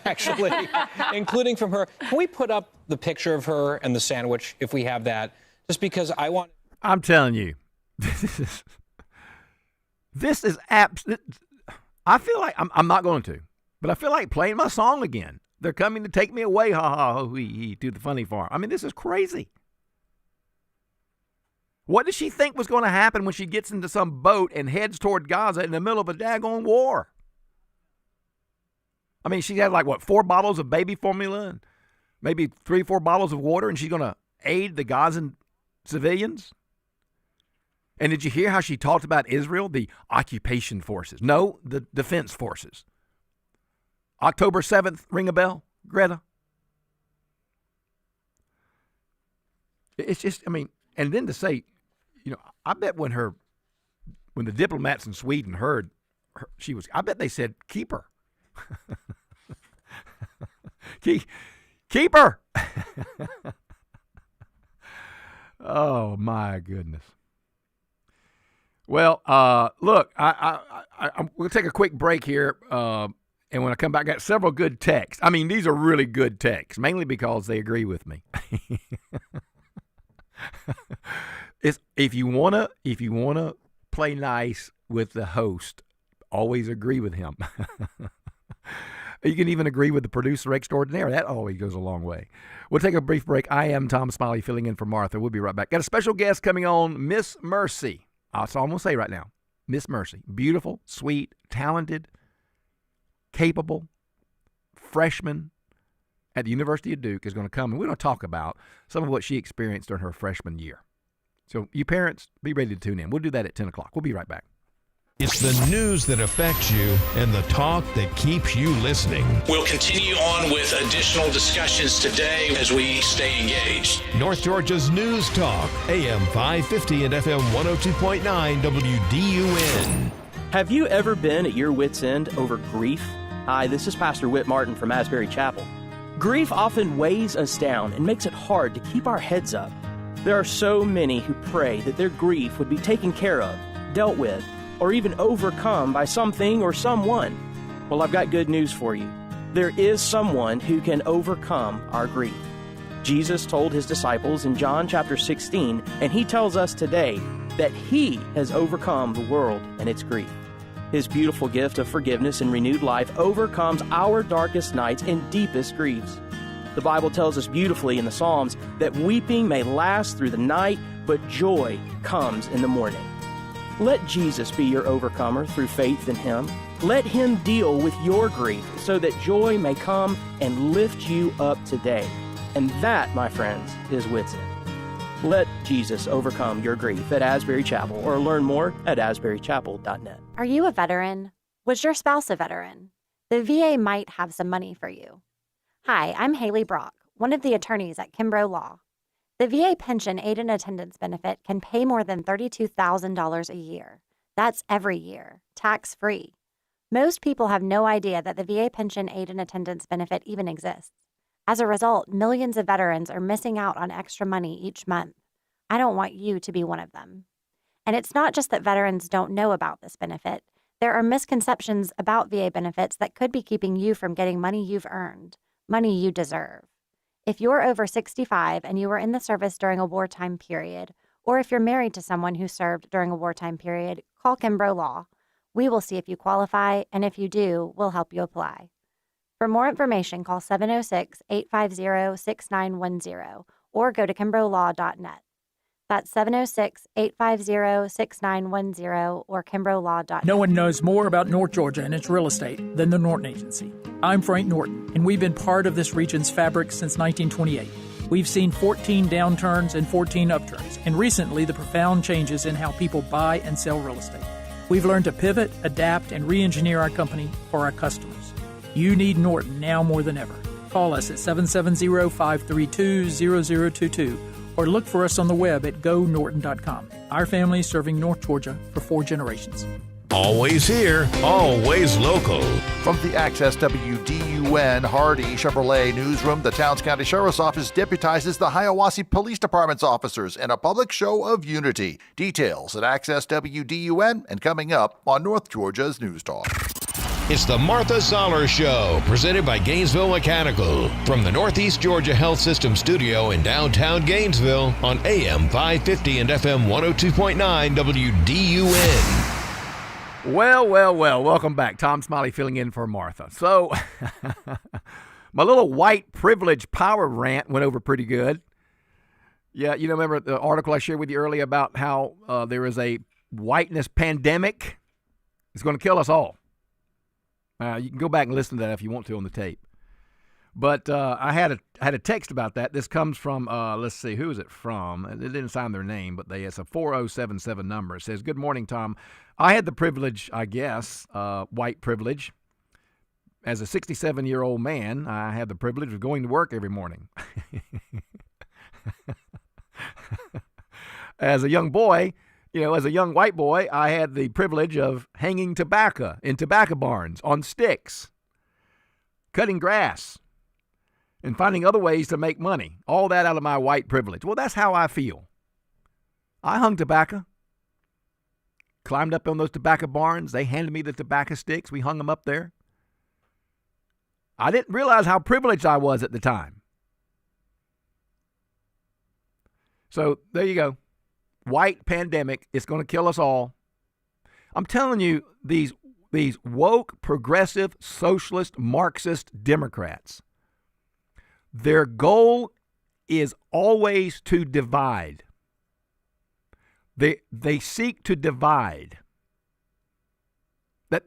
actually, including from her. Can we put up the picture of her and the sandwich if we have that? Just because I want. I'm telling you, this is I feel like I'm not going to, but I feel like playing my song again. They're coming to take me away, ha ha ho hee, to the funny farm. I mean, this is crazy. What does she think was going to happen when she gets into some boat and heads toward Gaza in the middle of a daggone war? I mean, she had like, what, 4 bottles of baby formula and maybe 3-4 bottles of water, and she's going to aid the Gazan civilians? And did you hear how she talked about Israel, the occupation forces? No, the defense forces. October 7th, ring a bell, Greta? It's just, I mean, and then to say, you know, I bet when the diplomats in Sweden heard her, I bet they said, keep her. keep her. Oh, my goodness. Well, look, we'll take a quick break here. And when I come back, I got several good texts. I mean, these are really good texts, mainly because they agree with me. If you wanna play nice with the host, always agree with him. You can even agree with the producer extraordinaire. That always goes a long way. We'll take a brief break. I am Tom Smiley, filling in for Martha. We'll be right back. Got a special guest coming on, Miss Mercy. That's all I'm going to say right now. Miss Mercy. Beautiful, sweet, talented, capable freshman at the University of Duke is going to come, and we're going to talk about some of what she experienced during her freshman year. So you parents, be ready to tune in. We'll do that at 10 o'clock. We'll be right back. It's the news that affects you and the talk that keeps you listening. We'll continue on with additional discussions today as we stay engaged. North Georgia's News Talk, AM 550 and FM 102.9 WDUN. Have you ever been at your wit's end over grief? Hi, this is Pastor Whit Martin from Asbury Chapel. Grief often weighs us down and makes it hard to keep our heads up. There are so many who pray that their grief would be taken care of, dealt with, or even overcome by something or someone. Well, I've got good news for you. There is someone who can overcome our grief. Jesus told his disciples in John chapter 16, and he tells us today that he has overcome the world and its grief. His beautiful gift of forgiveness and renewed life overcomes our darkest nights and deepest griefs. The Bible tells us beautifully in the Psalms that weeping may last through the night, but joy comes in the morning. Let Jesus be your overcomer through faith in him. Let him deal with your grief so that joy may come and lift you up today. And that, my friends, is Wit's End. Let Jesus overcome your grief at Asbury Chapel, or learn more at asburychapel.net. Are you a veteran? Was your spouse a veteran? The VA might have some money for you. Hi, I'm Haley Brock, one of the attorneys at Kimbrough Law. The VA pension aid and attendance benefit can pay more than $32,000 a year. That's every year, tax-free. Most people have no idea that the VA pension aid and attendance benefit even exists. As a result, millions of veterans are missing out on extra money each month. I don't want you to be one of them. And it's not just that veterans don't know about this benefit. There are misconceptions about VA benefits that could be keeping you from getting money you've earned, money you deserve. If you're over 65 and you were in the service during a wartime period, or if you're married to someone who served during a wartime period, call Kimbrough Law. We will see if you qualify, and if you do, we'll help you apply. For more information, call 706-850-6910 or go to kimbroughslaw.net. That's 706-850-6910 or kimbroughslaw.net. No one knows more about North Georgia and its real estate than the Norton Agency. I'm Frank Norton, and we've been part of this region's fabric since 1928. We've seen 14 downturns and 14 upturns, and recently the profound changes in how people buy and sell real estate. We've learned to pivot, adapt, and re-engineer our company for our customers. You need Norton now more than ever. Call us at 770-532-0022 or look for us on the web at gonorton.com. Our family is serving North Georgia for 4 generations. Always here, always local. From the Access WDUN Hardy Chevrolet newsroom, the Towns County Sheriff's Office deputizes the Hiawassee Police Department's officers in a public show of unity. Details at Access WDUN and coming up on North Georgia's News Talk. It's the Martha Zoller Show, presented by Gainesville Mechanical, from the Northeast Georgia Health System studio in downtown Gainesville on AM 550 and FM 102.9 WDUN. Well, welcome back. Tom Smiley filling in for Martha. So, my little white privilege power rant went over pretty good. Yeah, you know, remember the article I shared with you earlier about how there is a whiteness pandemic? It's going to kill us all. You can go back and listen to that if you want to on the tape. But I had a text about that. This comes from, let's see, who is it from? It didn't sign their name, but it's a 4077 number. It says, "Good morning, Tom. I had the privilege, I guess, white privilege. As a 67-year-old man, I had the privilege of going to work every morning. As a young boy, as a young white boy, I had the privilege of hanging tobacco in tobacco barns on sticks, cutting grass, and finding other ways to make money. All that out of my white privilege. Well, that's how I feel. I hung tobacco, climbed up on those tobacco barns. They handed me the tobacco sticks. We hung them up there. I didn't realize how privileged I was at the time. So there you go. White pandemic. It's going to kill us all. I'm telling you, these woke, progressive, socialist, Marxist Democrats, their goal is always to divide. They seek to divide.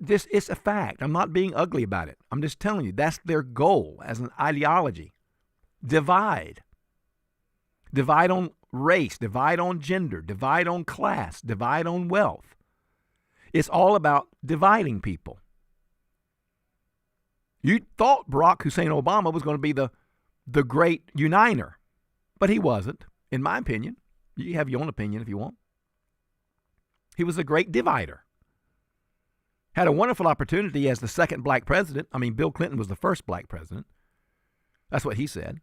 This is a fact. I'm not being ugly about it. I'm just telling you, that's their goal as an ideology. Divide. Divide on race, divide on gender, divide on class, divide on wealth. It's all about dividing people. You thought Barack Hussein Obama was going to be the great uniter, but he wasn't, in my opinion. You have your own opinion if you want. He was a great divider. Had a wonderful opportunity as the second black president. I mean, Bill Clinton was the first black president. That's what he said.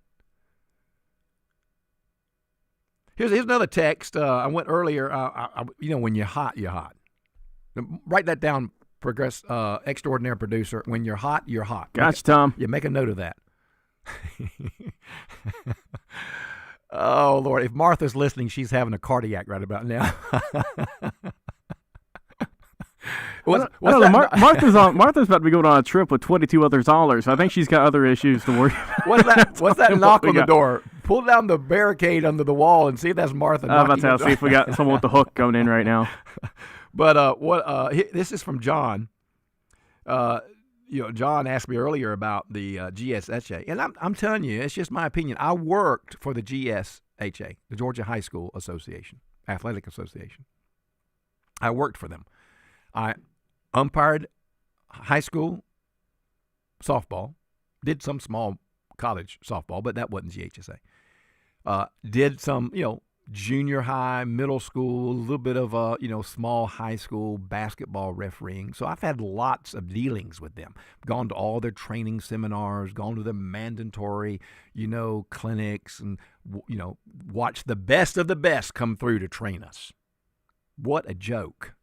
Here's another text. I went earlier. When you're hot, you're hot. Write that down, extraordinary producer. When you're hot, you're hot. Gotcha, Tom. Yeah, make a note of that. Oh, Lord. If Martha's listening, she's having a cardiac right about now. Martha's about to be going on a trip with 22 other Zollers. I think she's got other issues to worry about. What's that knock on the door? Pull down the barricade under the wall and see if that's Martha. I'm about to see if we got someone with the hook going in right now. But this is from John. John asked me earlier about the GSHA, and I'm telling you, it's just my opinion. I worked for the GSHA, the Georgia High School Association, Athletic Association. I worked for them. I umpired high school softball, did some small college softball, but that wasn't GHSA. Did some, junior high, middle school, a little bit of, small high school basketball refereeing. So I've had lots of dealings with them. Gone to all their training seminars, gone to the mandatory, clinics, and, watched the best of the best come through to train us. What a joke.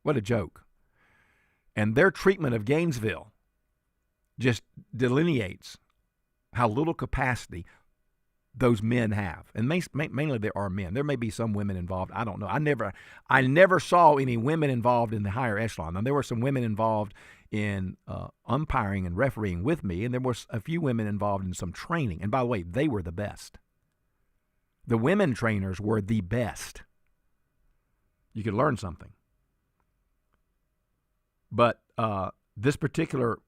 What a joke. And their treatment of Gainesville just delineates how little capacity those men have. And mainly there are men. There may be some women involved. I don't know. I never saw any women involved in the higher echelon. Now, there were some women involved in umpiring and refereeing with me, and there were a few women involved in some training. And by the way, they were the best. The women trainers were the best. You could learn something. But this particular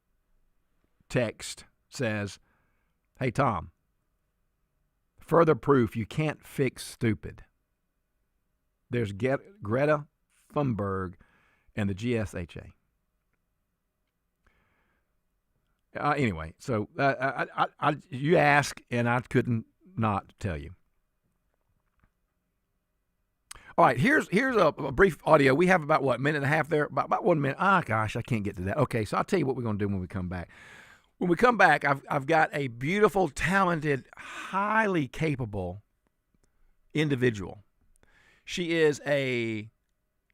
text says, hey, Tom, further proof you can't fix stupid. There's Greta Thunberg and the GSHA. Anyway, so you ask, and I couldn't not tell you. All right, here's a brief audio. We have about, what, minute and a half there? About 1 minute. Gosh, I can't get to that. Okay, so I'll tell you what we're going to do when we come back. When we come back, I've got a beautiful, talented, highly capable individual. She is a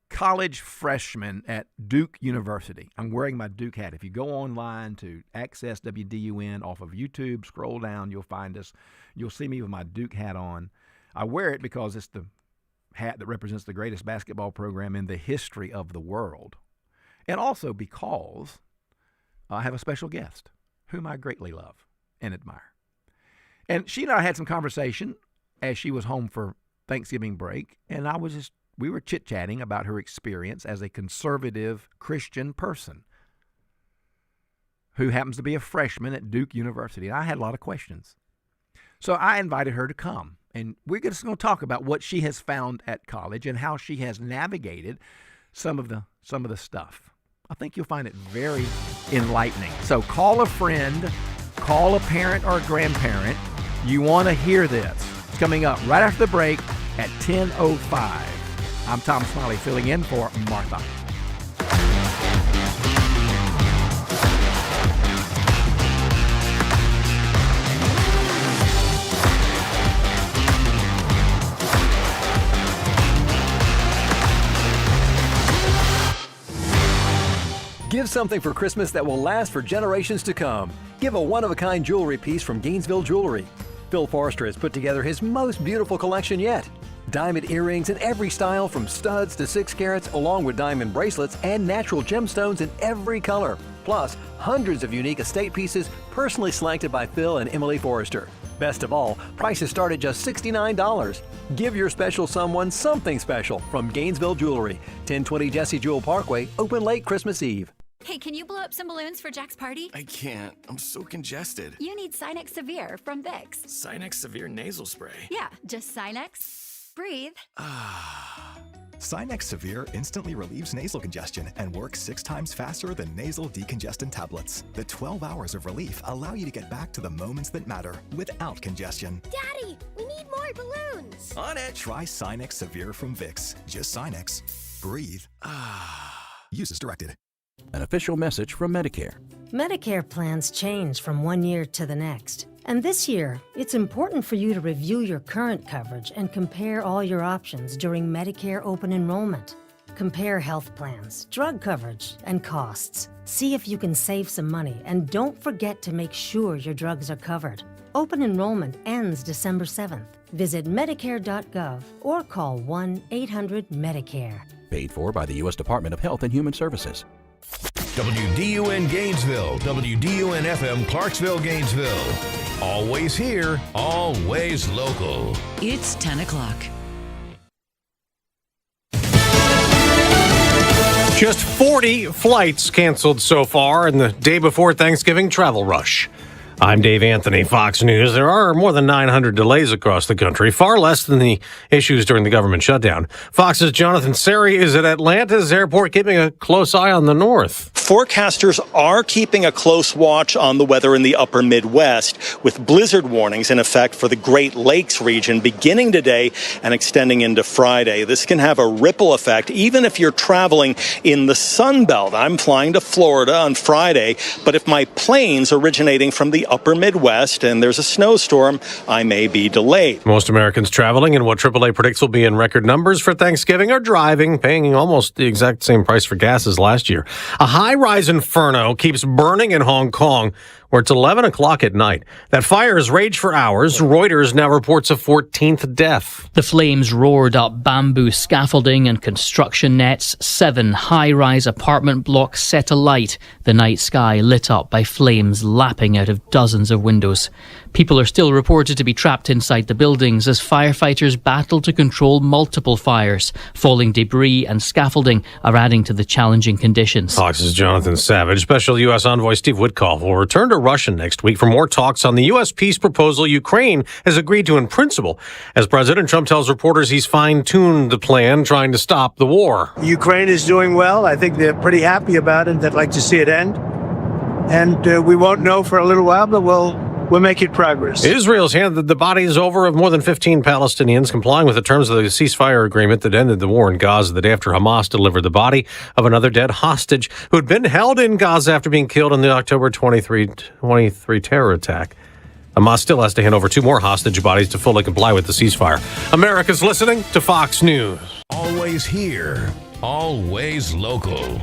college freshman at Duke University. I'm wearing my Duke hat. If you go online to Access WDUN off of YouTube, scroll down, you'll find us. You'll see me with my Duke hat on. I wear it because it's the hat that represents the greatest basketball program in the history of the world. And also because I have a special guest whom I greatly love and admire. And she and I had some conversation as she was home for Thanksgiving break, and we were chit-chatting about her experience as a conservative Christian person who happens to be a freshman at Duke University. And I had a lot of questions. So I invited her to come, and we're just going to talk about what she has found at college and how she has navigated some of the stuff. I think you'll find it very enlightening. So call a friend, call a parent or a grandparent. You want to hear this. It's coming up right after the break at 10:05. I'm Tom Smiley filling in for Martha. Give something for Christmas that will last for generations to come. Give a one-of-a-kind jewelry piece from Gainesville Jewelry. Phil Forrester has put together his most beautiful collection yet. Diamond earrings in every style from studs to 6 carats, along with diamond bracelets and natural gemstones in every color. Plus, hundreds of unique estate pieces personally selected by Phil and Emily Forrester. Best of all, prices start at just $69. Give your special someone something special from Gainesville Jewelry, 1020 Jesse Jewell Parkway, open late Christmas Eve. Hey, can you blow up some balloons for Jack's party? I can't. I'm so congested. You need Sinex Severe from Vicks. Sinex Severe nasal spray. Yeah, just Sinex. Breathe. Sinex Severe instantly relieves nasal congestion and works 6 times faster than nasal decongestant tablets. The 12 hours of relief allow you to get back to the moments that matter without congestion. Daddy, we need more balloons. On it. Try Sinex Severe from Vicks. Just Sinex. Breathe. Use as directed. An official message from Medicare. Medicare plans change from one year to the next. And this year, it's important for you to review your current coverage and compare all your options during Medicare open enrollment. Compare health plans, drug coverage, and costs. See if you can save some money, and don't forget to make sure your drugs are covered. Open enrollment ends December 7th. Visit Medicare.gov or call 1-800-MEDICARE. Paid for by the U.S. Department of Health and Human Services. WDUN Gainesville, WDUN FM Clarksville, Gainesville. Always here, always local. It's 10 o'clock. Just 40 flights canceled so far in the day before Thanksgiving travel rush. I'm Dave Anthony, Fox News. There are more than 900 delays across the country, far less than the issues during the government shutdown. Fox's Jonathan Seri is at Atlanta's airport, keeping a close eye on the north. Forecasters are keeping a close watch on the weather in the upper Midwest, with blizzard warnings in effect for the Great Lakes region beginning today and extending into Friday. This can have a ripple effect even if you're traveling in the Sun Belt. I'm flying to Florida on Friday, but if my plane's originating from the the upper Midwest and there's a snowstorm, I may be delayed. Most Americans traveling in what AAA predicts will be in record numbers for Thanksgiving are driving, paying almost the exact same price for gas as last year. A high-rise inferno keeps burning in Hong Kong, where it's 11 o'clock at night. That fire has raged for hours. Reuters now reports a 14th death. The flames roared up bamboo scaffolding and construction nets. 7 high-rise apartment blocks set alight. The night sky lit up by flames lapping out of dozens of windows. People are still reported to be trapped inside the buildings as firefighters battle to control multiple fires. Falling debris and scaffolding are adding to the challenging conditions. Fox's Jonathan Savage. Special U.S. Envoy Steve Witkoff will return to Russia next week for more talks on the U.S. peace proposal Ukraine has agreed to in principle. As President Trump tells reporters he's fine-tuned the plan, trying to stop the war. Ukraine is doing well. I think they're pretty happy about it. They'd like to see it end. And we won't know for a little while, but we're making progress. Israel's handed the bodies over of more than 15 Palestinians, complying with the terms of the ceasefire agreement that ended the war in Gaza the day after Hamas delivered the body of another dead hostage who had been held in Gaza after being killed in the October 23 terror attack. Hamas still has to hand over 2 more hostage bodies to fully comply with the ceasefire. America's listening to Fox News. Always here, always local.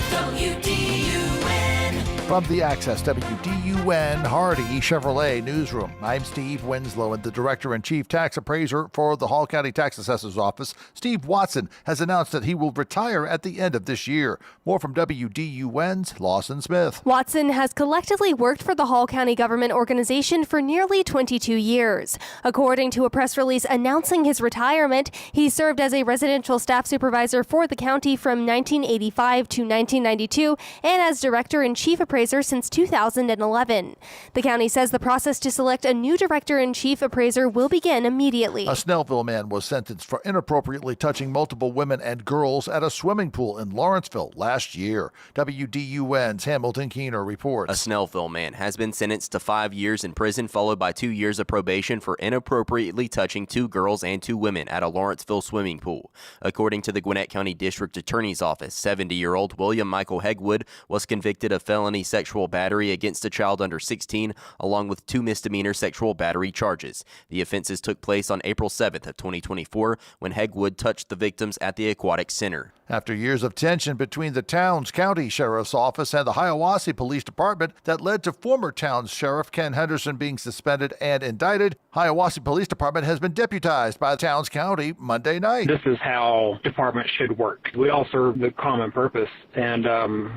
From the Access WDUN Hardy Chevrolet Newsroom, I'm Steve Winslow, and the Director-in-Chief Tax Appraiser for the Hall County Tax Assessor's Office, Steve Watson, has announced that he will retire at the end of this year. More from WDUN's Lawson Smith. Watson has collectively worked for the Hall County government organization for nearly 22 years. According to a press release announcing his retirement, he served as a residential staff supervisor for the county from 1985 to 1992 and as Director-in-Chief Appraiser since 2011. The county says the process to select a new Director-in-Chief Appraiser will begin immediately. A Snellville man was sentenced for inappropriately touching multiple women and girls at a swimming pool in Lawrenceville last year. WDUN's Hamilton Keener reports. A Snellville man has been sentenced to 5 years in prison, followed by 2 years of probation for inappropriately touching 2 girls and 2 women at a Lawrenceville swimming pool. According to the Gwinnett County District Attorney's Office, 70-year-old William Michael Hegwood was convicted of felony sexual battery against a child under 16, along with 2 misdemeanor sexual battery charges. The offenses took place on April 7th of 2024 when Hegwood touched the victims at the Aquatic Center. After years of tension between the Towns County Sheriff's Office and the Hiawassee Police Department that led to former Towns Sheriff Ken Henderson being suspended and indicted, Hiawassee Police Department has been deputized by Towns County Monday night. This is how departments should work. We all serve the common purpose, and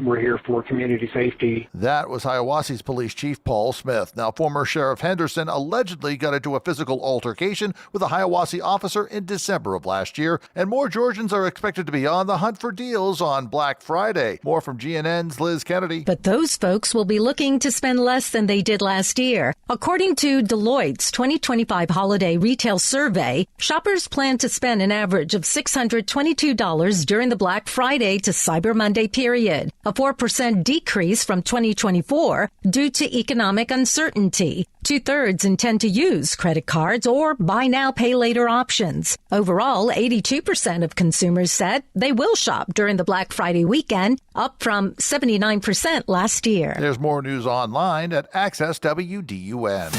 we're here for community safety. That was Hiawassee's Police Chief Paul Smith. Now, former Sheriff Henderson allegedly got into a physical altercation with a Hiawassee officer in December of last year, and more Georgians are expected to be on the hunt for deals on Black Friday. More from GNN's Liz Kennedy. But those folks will be looking to spend less than they did last year. According to Deloitte's 2025 Holiday Retail Survey, shoppers plan to spend an average of $622 during the Black Friday to Cyber Monday period, a 4% decrease from 2024 due to economic uncertainty. 2/3 intend to use credit cards or buy now, pay later options. Overall, 82% of consumers said they will shop during the Black Friday weekend, up from 79% last year. There's more news online at Access WDUN.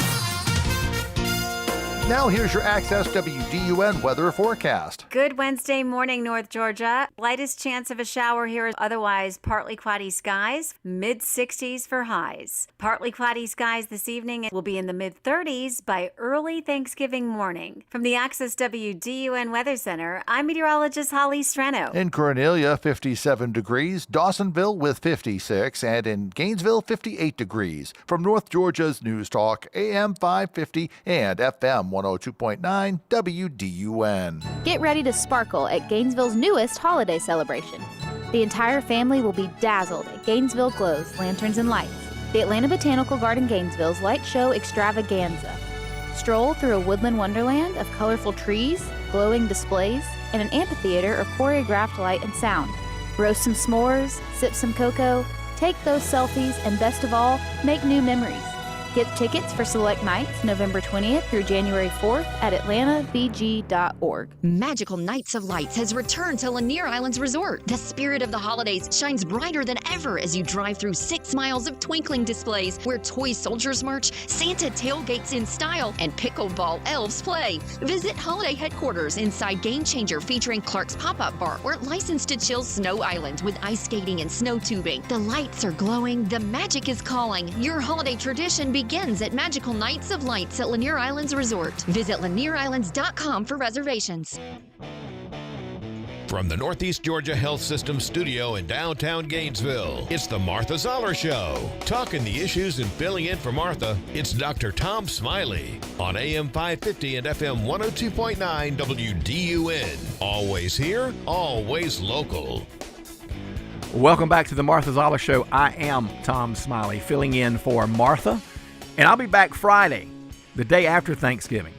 Now here's your Access WDUN weather forecast. Good Wednesday morning, North Georgia. Lightest chance of a shower here, otherwise partly cloudy skies, mid-60s for highs. Partly cloudy skies this evening will be in the mid-30s by early Thanksgiving morning. From the Access WDUN Weather Center, I'm meteorologist Holly Strano. In Cornelia, 57 degrees, Dawsonville with 56, and in Gainesville, 58 degrees. From North Georgia's News Talk, AM 550 and FM 102.9 WDUN. Get ready to sparkle at Gainesville's newest holiday celebration. The entire family will be dazzled at Gainesville Glow's Lanterns and Lights, the Atlanta Botanical Garden Gainesville's light show extravaganza. Stroll through a woodland wonderland of colorful trees, glowing displays, and an amphitheater of choreographed light and sound. Roast some s'mores, sip some cocoa, take those selfies, and best of all, make new memories. Get tickets for select nights November 20th through January 4th at atlantavg.org. Magical Nights of Lights has returned to Lanier Islands Resort. The spirit of the holidays shines brighter than ever as you drive through 6 miles of twinkling displays where toy soldiers march, Santa tailgates in style, and pickleball elves play. Visit holiday headquarters inside Game Changer featuring Clark's Pop-Up Bar or Licensed to Chill Snow Island with ice skating and snow tubing. The lights are glowing. The magic is calling. Your holiday tradition begins at Magical Nights of Lights at Lanier Islands Resort. Visit LanierIslands.com for reservations. From the Northeast Georgia Health System studio in downtown Gainesville, it's the Martha Zoller Show. Talking the issues and filling in for Martha, it's Dr. Tom Smiley on AM 550 and FM 102.9 WDUN. Always here, always local. Welcome back to the Martha Zoller Show. I am Tom Smiley, filling in for Martha. And I'll be back Friday, the day after Thanksgiving.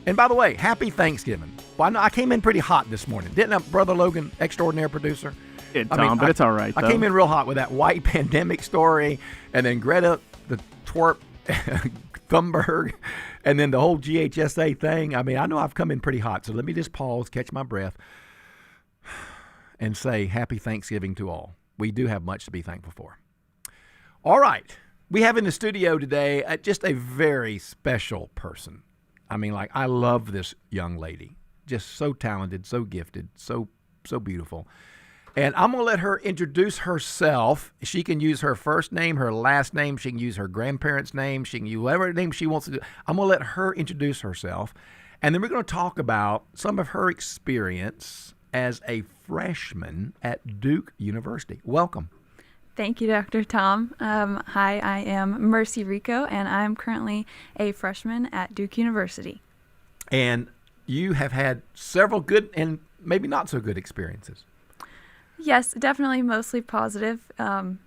And by the way, happy Thanksgiving. Well, I know I came in pretty hot this morning. Didn't I, Brother Logan, extraordinary producer? But it's all right, though. I came in real hot with that white pandemic story, and then Greta, the twerp, Thunberg, and then the whole GHSA thing. I mean, I know I've come in pretty hot, so let me just pause, catch my breath, and say happy Thanksgiving to all. We do have much to be thankful for. All right. We have in the studio today just a very special person. I mean, like, I love this young lady. Just so talented, so gifted, so beautiful. And I'm going to let her introduce herself. She can use her first name, her last name. She can use her grandparents' name. She can use whatever name she wants to do. I'm going to let her introduce herself. And then we're going to talk about some of her experience as a freshman at Duke University. Welcome. Thank you, Dr. Tom. Hi, I am Mercy Rico, and I'm currently a freshman at Duke University. And you have had several good and maybe not so good experiences. Yes, definitely mostly positive.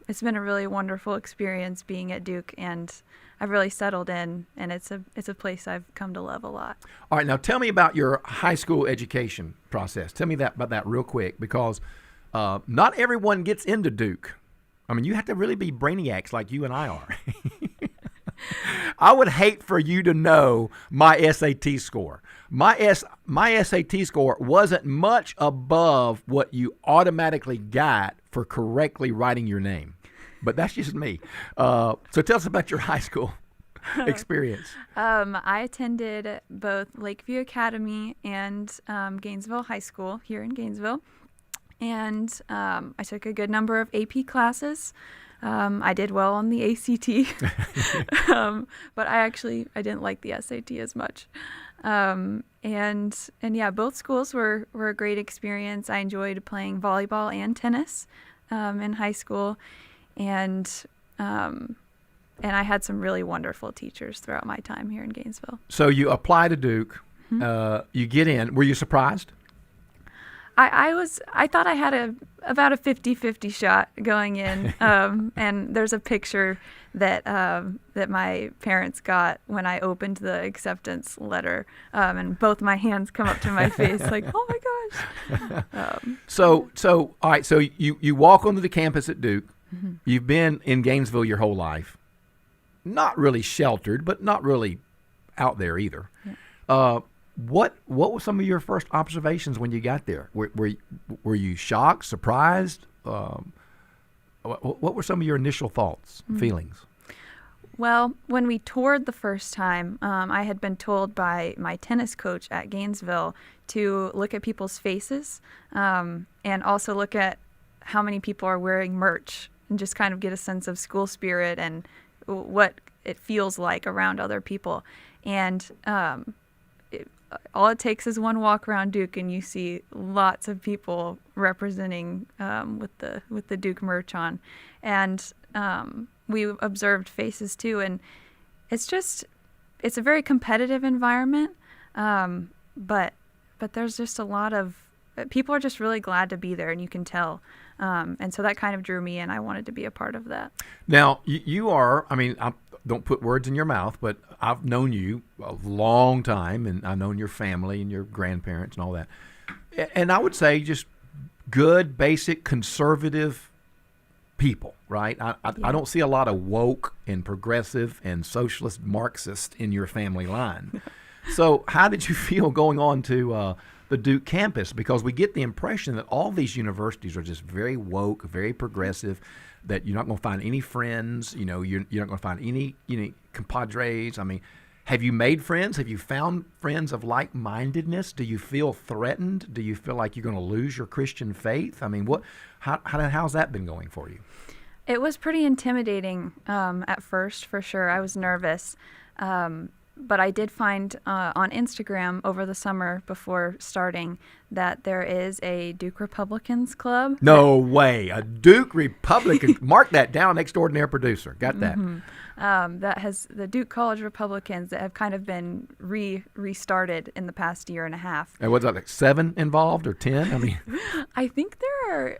It's been a really wonderful experience being at Duke, and I've really settled in, and it's a place I've come to love a lot. All right, now tell me about your high school education process. Tell me about that real quick, because not everyone gets into Duke. I mean, you have to really be brainiacs like you and I are. I would hate for you to know my SAT score. My SAT score wasn't much above what you automatically got for correctly writing your name. But that's just me. So tell us about your high school experience. I attended both Lakeview Academy and Gainesville High School here in Gainesville. And I took a good number of AP classes. I did well on the ACT, but I didn't like the SAT as much. And yeah, both schools were a great experience. I enjoyed playing volleyball and tennis in high school, and I had some really wonderful teachers throughout my time here in Gainesville. So you apply to Duke, you get in. Were you surprised? I thought I had about a 50-50 shot going in, and there's a picture that my parents got when I opened the acceptance letter, and both my hands come up to my face like, oh my gosh. So all right, so you walk onto the campus at Duke. Mm-hmm. You've been in Gainesville your whole life. Not really sheltered, but not really out there either. Yeah. What were some of your first observations when you got there? Were you shocked, surprised? What were some of your initial thoughts, feelings? Well, when we toured the first time, I had been told by my tennis coach at Gainesville to look at people's faces and also look at how many people are wearing merch and just kind of get a sense of school spirit and what it feels like around other people. And all it takes is one walk around Duke, and you see lots of people representing with the Duke merch on, and we observed faces too. And it's a very competitive environment, but there's just a lot of people are just really glad to be there, and you can tell. And so that kind of drew me in. I wanted to be a part of that. Now, you are, I mean, I don't put words in your mouth, but I've known you a long time, and I've known your family and your grandparents and all that. And I would say just good, basic, conservative people, right? I don't see a lot of woke and progressive and socialist Marxist in your family line. So how did you feel going on to the Duke campus? Because we get the impression that all these universities are just very woke, very progressive, that you're not going to find any friends, you're not going to find any compadres. I mean, have you made friends? Have you found friends of like-mindedness? Do you feel threatened? Do you feel like you're going to lose your Christian faith? I mean, how's that been going for you? It was pretty intimidating at first, for sure. I was nervous. But I did find on Instagram over the summer before starting that there is a Duke Republicans Club. No way. A Duke Republican. Mark that down, extraordinary producer. Got that. Mm-hmm. That has the Duke College Republicans that have kind of been restarted in the past year and a half. And what's that, like 7 involved or 10? I mean, I think there are,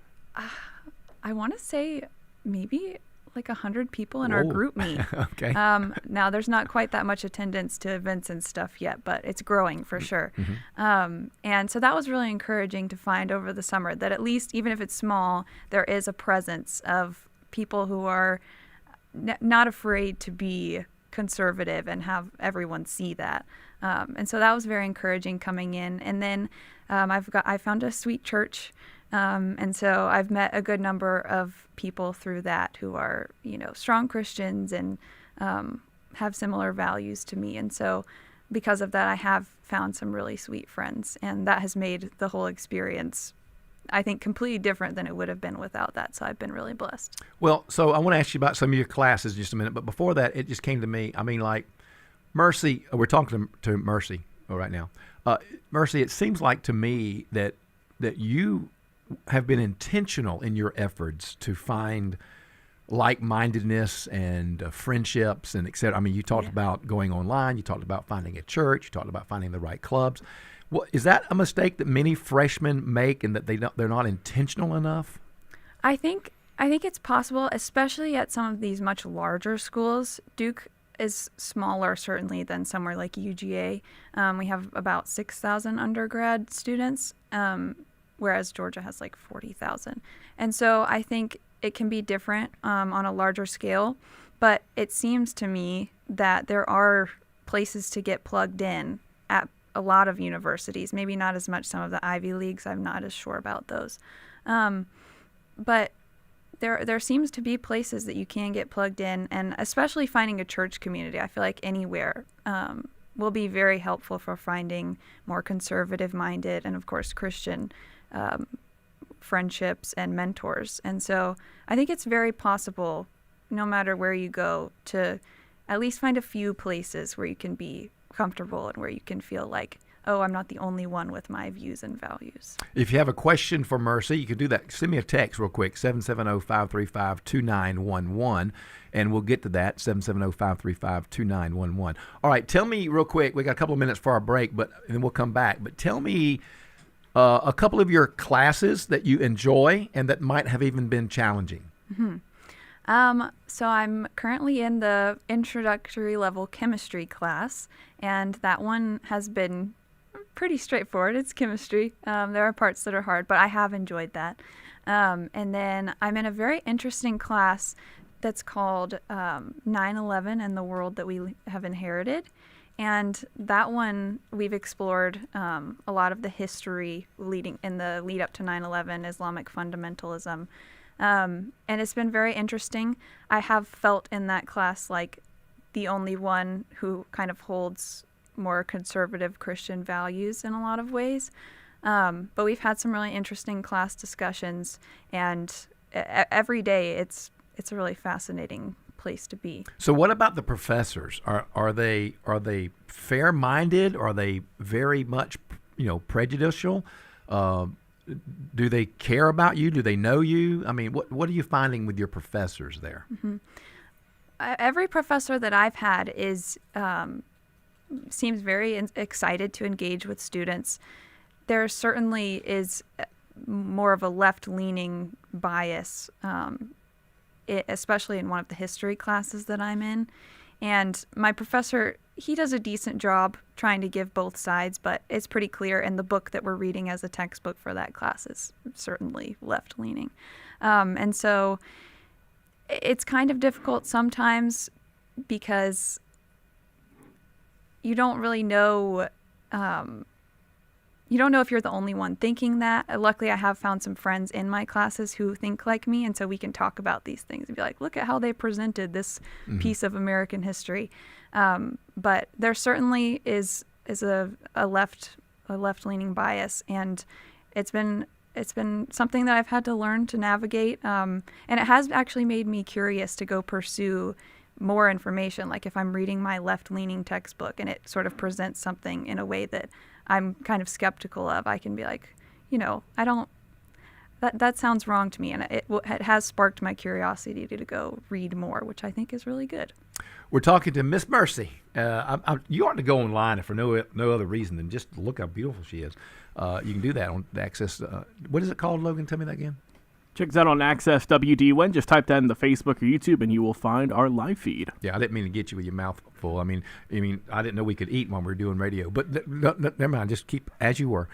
I want to say maybe like 100 people in our group meet. Okay. Now there's not quite that much attendance to events and stuff yet, but it's growing for sure. Mm-hmm. And so that was really encouraging to find over the summer that at least, even if it's small, there is a presence of people who are not afraid to be conservative and have everyone see that. And so that was very encouraging coming in. And then I found a sweet church. And so I've met a good number of people through that who are, strong Christians and have similar values to me. And so because of that, I have found some really sweet friends. And that has made the whole experience, I think, completely different than it would have been without that. So I've been really blessed. Well, so I want to ask you about some of your classes in just a minute. But before that, it just came to me. I mean, like Mercy, we're talking to Mercy right now. Mercy, it seems like to me that you have been intentional in your efforts to find like-mindedness and friendships and et cetera. I mean, you talked about going online, you talked about finding a church, you talked about finding the right clubs. Well, is that a mistake that many freshmen make, and that they're not intentional enough? I think it's possible, especially at some of these much larger schools. Duke is smaller, certainly, than somewhere like UGA. We have about 6,000 undergrad students, whereas Georgia has like 40,000. And so I think it can be different on a larger scale, but it seems to me that there are places to get plugged in at a lot of universities, maybe not as much some of the Ivy Leagues. I'm not as sure about those. But there seems to be places that you can get plugged in, and especially finding a church community. I feel like anywhere will be very helpful for finding more conservative-minded and, of course, Christian friendships and mentors. And so I think it's very possible, no matter where you go, to at least find a few places where you can be comfortable and where you can feel like, oh, I'm not the only one with my views and values. If you have a question for Mercy, you can do that. Send me a text real quick, 770-535-2911, and we'll get to that, 770-535-2911. All right, tell me real quick, we got a couple of minutes for our break, and then we'll come back. But tell me a couple of your classes that you enjoy and that might have even been challenging. Mm-hmm. So I'm currently in the introductory level chemistry class, and that one has been pretty straightforward. It's chemistry. There are parts that are hard, but I have enjoyed that. And then I'm in a very interesting class that's called 9/11 and the World That We Have Inherited. And that one, we've explored a lot of the history in the lead up to 9/11, Islamic fundamentalism. And it's been very interesting. I have felt in that class like the only one who kind of holds more conservative Christian values in a lot of ways. But we've had some really interesting class discussions, and every day it's a really fascinating place to be. So what about the professors? Are they fair-minded? Are they very much prejudicial? Do they care about you? Do they know you? I mean, what are you finding with your professors there? Mm-hmm. Every professor that I've had seems very excited to engage with students. There certainly is more of a left-leaning bias, especially in one of the history classes that I'm in. And my professor, he does a decent job trying to give both sides, but it's pretty clear, and the book that we're reading as a textbook for that class is certainly left-leaning. And so it's kind of difficult sometimes because you don't really know. You don't know if you're the only one thinking that. Luckily, I have found some friends in my classes who think like me, and so we can talk about these things and be like, look at how they presented this piece of American history. But there certainly is a left-leaning bias, and it's been something that I've had to learn to navigate, and it has actually made me curious to go pursue more information. Like if I'm reading my left-leaning textbook and it sort of presents something in a way that I'm kind of skeptical of, I can be like, I don't, that sounds wrong to me. And it has sparked my curiosity to go read more, which I think is really good. We're talking to Miss Mercy. You ought to go online for no other reason than just look how beautiful she is. You can do that on the Access. What is it called, Logan? Tell me that again. Check us out on Access WDUN. Just type that into Facebook or YouTube, and you will find our live feed. Yeah, I didn't mean to get you with your mouth full. I mean, I didn't know we could eat when we were doing radio. But never mind. Just keep as you were.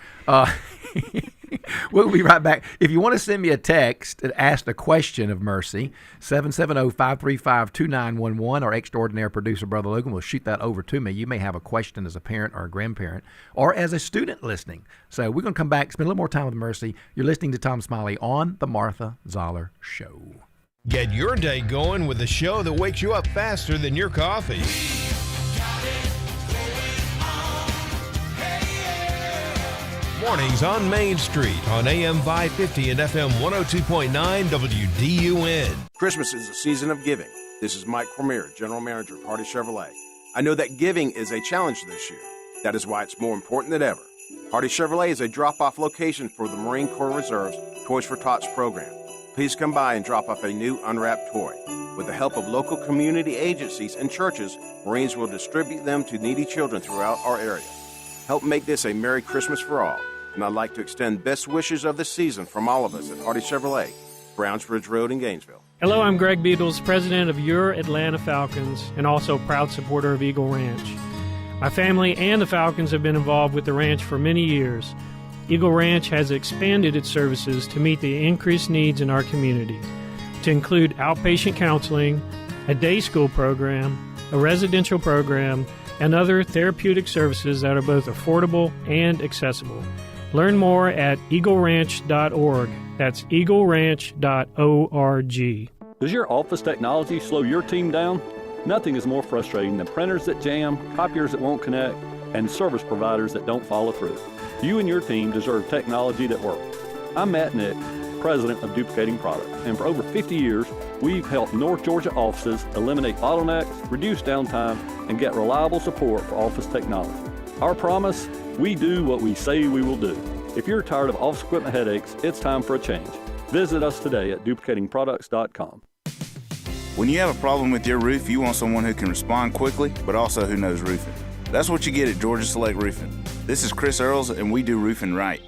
We'll be right back. If you want to send me a text and ask a question of Mercy, 770-535-2911. Our extraordinary producer, Brother Logan, will shoot that over to me. You may have a question as a parent or a grandparent or as a student listening. So we're going to come back, spend a little more time with Mercy. You're listening to Tom Smiley on The Martha Zoller Show. Get your day going with a show that wakes you up faster than your coffee. Mornings on Main Street on AM 550 and FM 102.9 WDUN. Christmas is a season of giving. This is Mike Cormier, General Manager of Hardy Chevrolet. I know that giving is a challenge this year. That is why it's more important than ever. Hardy Chevrolet is a drop-off location for the Marine Corps Reserve's Toys for Tots program. Please come by and drop off a new unwrapped toy. With the help of local community agencies and churches, Marines will distribute them to needy children throughout our area. Help make this a Merry Christmas for all. And I'd like to extend best wishes of the season from all of us at Hardy Chevrolet, Brownsbridge Road in Gainesville. Hello, I'm Greg Beatles, president of your Atlanta Falcons and also proud supporter of Eagle Ranch. My family and the Falcons have been involved with the ranch for many years. Eagle Ranch has expanded its services to meet the increased needs in our community, to include outpatient counseling, a day school program, a residential program, and other therapeutic services that are both affordable and accessible. Learn more at eagleranch.org. That's eagleranch.org. Does your office technology slow your team down? Nothing is more frustrating than printers that jam, copiers that won't connect, and service providers that don't follow through. You and your team deserve technology that works. I'm Matt Nick, president of Duplicating Products, and for over 50 years, we've helped North Georgia offices eliminate bottlenecks, reduce downtime, and get reliable support for office technology. Our promise? We do what we say we will do. If you're tired of office equipment headaches, it's time for a change. Visit us today at duplicatingproducts.com. When you have a problem with your roof, you want someone who can respond quickly, but also who knows roofing. That's what you get at Georgia Select Roofing. This is Chris Earls, and we do roofing right.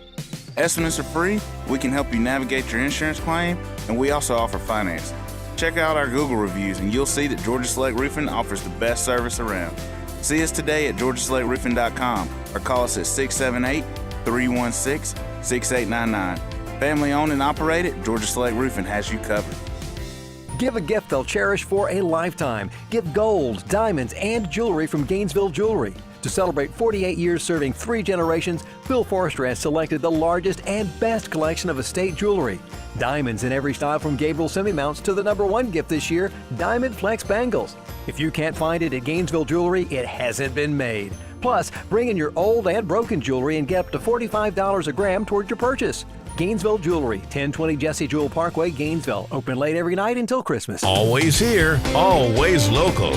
Estimates are free, we can help you navigate your insurance claim, and we also offer financing. Check out our Google reviews, and you'll see that Georgia Select Roofing offers the best service around. See us today at georgiaselectroofing.com or call us at 678-316-6899. Family owned and operated, Georgia Select Roofing has you covered. Give a gift they'll cherish for a lifetime. Give gold, diamonds, and jewelry from Gainesville Jewelry. To celebrate 48 years serving 3 generations, Phil Forrester has selected the largest and best collection of estate jewelry. Diamonds in every style from Gabriel semi-mounts to the #1 gift this year, Diamond Flex Bangles. If you can't find it at Gainesville Jewelry, it hasn't been made. Plus, bring in your old and broken jewelry and get up to $45 a gram toward your purchase. Gainesville Jewelry, 1020 Jesse Jewell Parkway, Gainesville. Open late every night until Christmas. Always here, always local.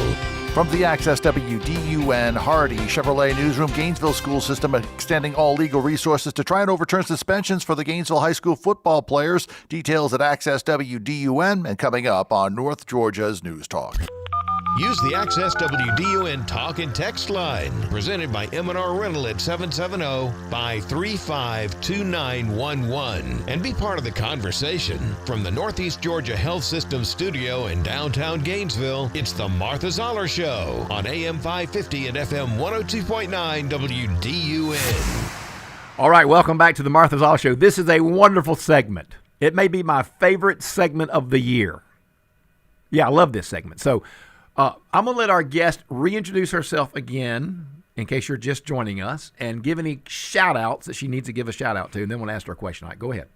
From the Access WDUN Hardy Chevrolet Newsroom, Gainesville School System extending all legal resources to try and overturn suspensions for the Gainesville High School football players. Details at Access WDUN and coming up on North Georgia's News Talk. Use the Access WDUN Talk and Text line, presented by M&R Rental at 770-535-2911, and be part of the conversation. From the Northeast Georgia Health System studio in downtown Gainesville, it's the Martha Zoller Show on AM 550 and FM 102.9 WDUN. All right, welcome back to the Martha Zoller Show. This is a wonderful segment. It may be my favorite segment of the year. Yeah, I love this segment. So I'm going to let our guest reintroduce herself again in case you're just joining us and give any shout-outs that she needs to give a shout-out to, and then we'll ask her a question. All right, go ahead.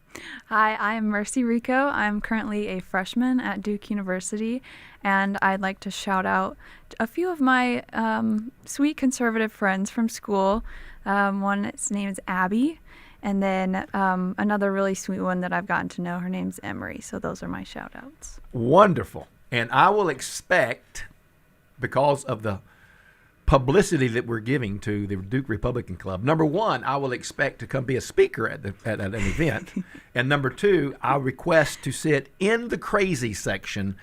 Hi, I am Mercy Rico. I'm currently a freshman at Duke University, and I'd like to shout out a few of my sweet conservative friends from school. One's name is Abby, and then another really sweet one that I've gotten to know, her name's Emery. So those are my shout-outs. Wonderful. And I will expect, because of the publicity that we're giving to the Duke Republican Club, number one, I will expect to come be a speaker at an event. And number two, I request to sit in the crazy section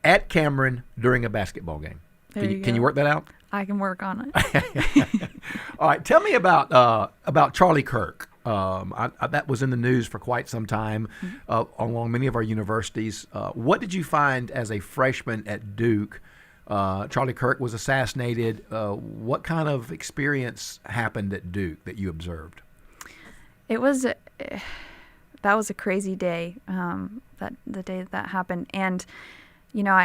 at Cameron during a basketball game. Can you work that out? I can work on it. All right. Tell me about Charlie Kirk. That was in the news for quite some time along many of our universities. What did you find as a freshman at Duke? Charlie Kirk was assassinated. What kind of experience happened at Duke that you observed? That was a crazy day. The day that happened, and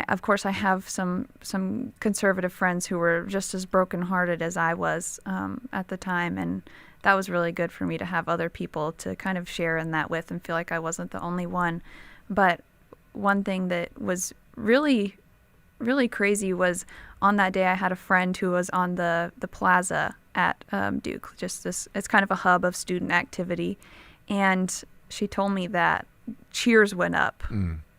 of course I have some conservative friends who were just as brokenhearted as I was at the time, and that was really good for me to have other people to kind of share in that with and feel like I wasn't the only one. But one thing that was really crazy was on that day I had a friend who was on the plaza at Duke. It's kind of a hub of student activity, and she told me that cheers went up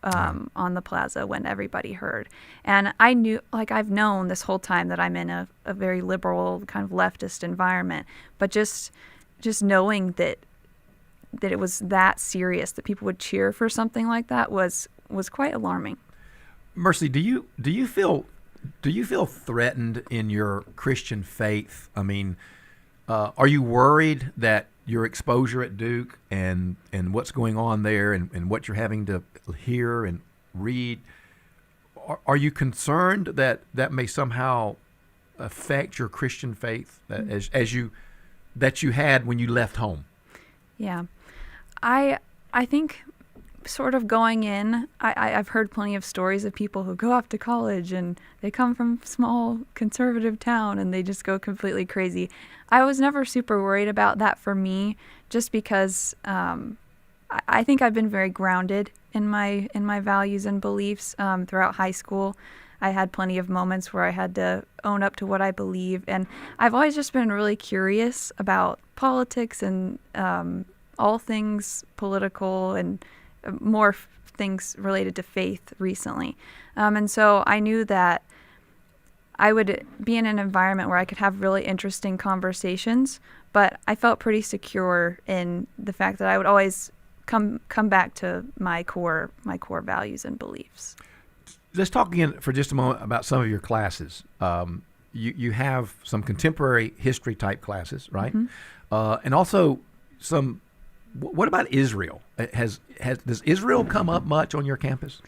on the plaza when everybody heard. And I knew, I've known this whole time that I'm in a very liberal kind of leftist environment, but just knowing that it was that serious, that people would cheer for something like that was quite alarming. Mercy, do you feel threatened in your Christian faith? I mean, are you worried that your exposure at Duke and what's going on there and what you're having to hear and read, are you concerned that may somehow affect your Christian faith as you had when you left home? Yeah, I think sort of going in, I've heard plenty of stories of people who go off to college and they come from a small conservative town and they just go completely crazy. I was never super worried about that for me, just because I think I've been very grounded in my values and beliefs throughout high school. I had plenty of moments where I had to own up to what I believe, and I've always just been really curious about politics and all things political and more things related to faith recently. And so I knew that I would be in an environment where I could have really interesting conversations, but I felt pretty secure in the fact that I would always come back to my core values and beliefs. Let's talk again for just a moment about some of your classes. You have some contemporary history type classes, right? Mm-hmm. And also some. What about Israel? Does Israel come up much on your campus?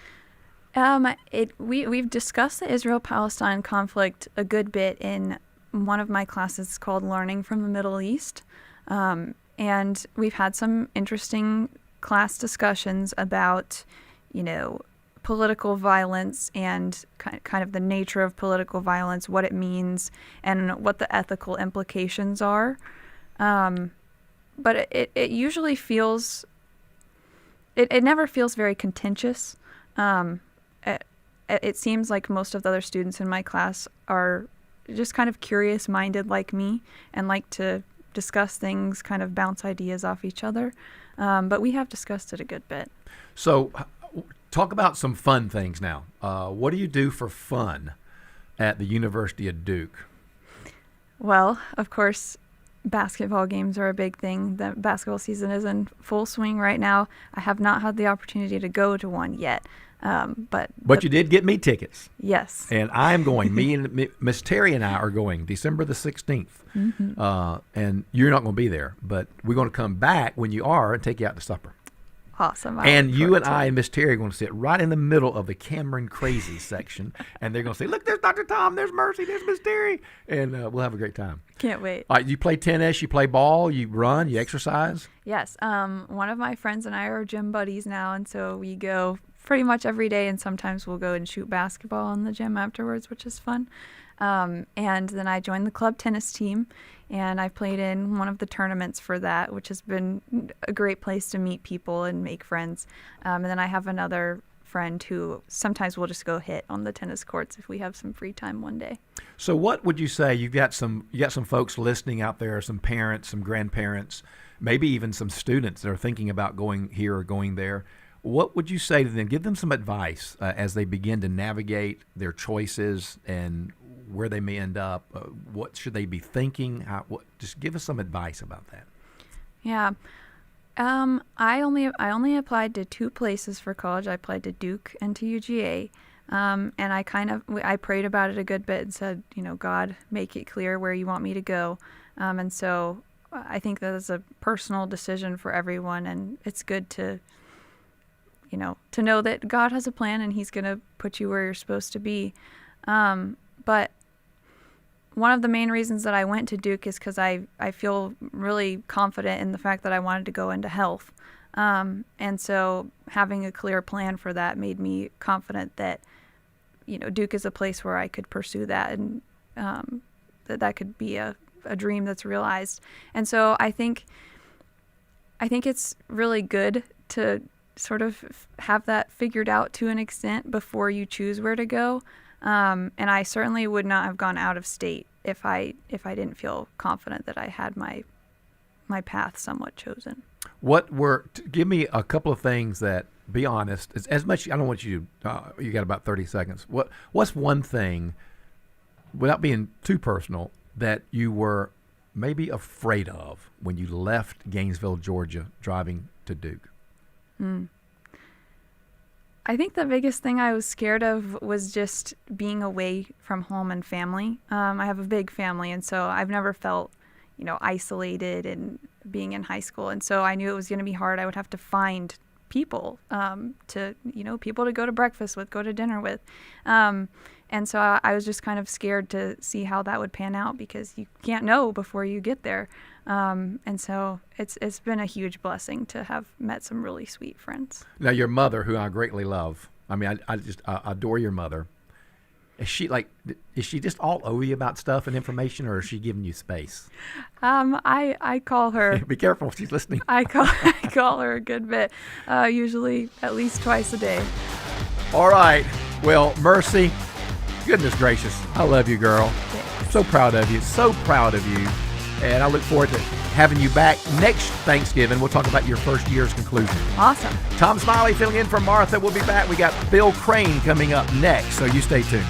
We've discussed the Israel-Palestine conflict a good bit in one of my classes called Learning from the Middle East, and we've had some interesting class discussions about, political violence and kind of the nature of political violence, what it means, and what the ethical implications are. But it usually feels, it never feels very contentious. It seems like most of the other students in my class are just kind of curious-minded like me and like to discuss things, kind of bounce ideas off each other. But we have discussed it a good bit. So talk about some fun things now. What do you do for fun at the University of Duke? Well, of course, basketball games are a big thing. The basketball season is in full swing right now. I have not had the opportunity to go to one yet. But you did get me tickets. Yes. And I'm going. Me and Miss Terry and I are going December the 16th. Mm-hmm. And you're not going to be there, but we're going to come back when you are and take you out to supper. Awesome. And you and I and Miss Terry are going to sit right in the middle of the Cameron Crazy section, and they're going to say, "Look, there's Dr. Tom, there's Mercy, there's Miss Terry," and we'll have a great time. Can't wait. All right, you play tennis, you play ball, you run, you exercise? Yes. One of my friends and I are gym buddies now, and so we go pretty much every day, and sometimes we'll go and shoot basketball in the gym afterwards, which is fun. And then I joined the club tennis team, and I played in one of the tournaments for that, which has been a great place to meet people and make friends. And then I have another friend who sometimes we'll just go hit on the tennis courts if we have some free time one day. So what would you say, you got some folks listening out there, some parents, some grandparents, maybe even some students that are thinking about going here or going there. What would you say to them? Give them some advice as they begin to navigate their choices and where they may end up. What should they be thinking? Just give us some advice about that. Yeah. I only applied to 2 places for college. I applied to Duke and to UGA. And I prayed about it a good bit and said, God, make it clear where you want me to go. And so I think that is a personal decision for everyone, and it's good to know that God has a plan and he's going to put you where you're supposed to be. But one of the main reasons that I went to Duke is because I feel really confident in the fact that I wanted to go into health. And so having a clear plan for that made me confident that, Duke is a place where I could pursue that, and that could be a dream that's realized. And so I think it's really good to sort of have that figured out to an extent before you choose where to go. And I certainly would not have gone out of state if I didn't feel confident that I had my path somewhat chosen. Give me a couple of things that, be honest, as much, I don't want you to, you got about 30 seconds. What's one thing, without being too personal, that you were maybe afraid of when you left Gainesville, Georgia, driving to Duke? I think the biggest thing I was scared of was just being away from home and family. I have a big family, and so I've never felt, isolated and being in high school. And so I knew it was going to be hard. I would have to find people people to go to breakfast with, go to dinner with. And so I was just kind of scared to see how that would pan out, because you can't know before you get there. And so it's been a huge blessing to have met some really sweet friends. Now, your mother, who I greatly love, I just adore your mother. Is she just all over you about stuff and information, or is she giving you space? I call her. Be careful if she's listening. I call her a good bit, usually at least twice a day. All right. Well, Mercy, goodness gracious, I love you, girl. Thanks. So proud of you. So proud of you. And I look forward to having you back next Thanksgiving. We'll talk about your first year's conclusion. Awesome. Tom Smiley filling in for Martha. We'll be back. We got Bill Crane coming up next, so you stay tuned.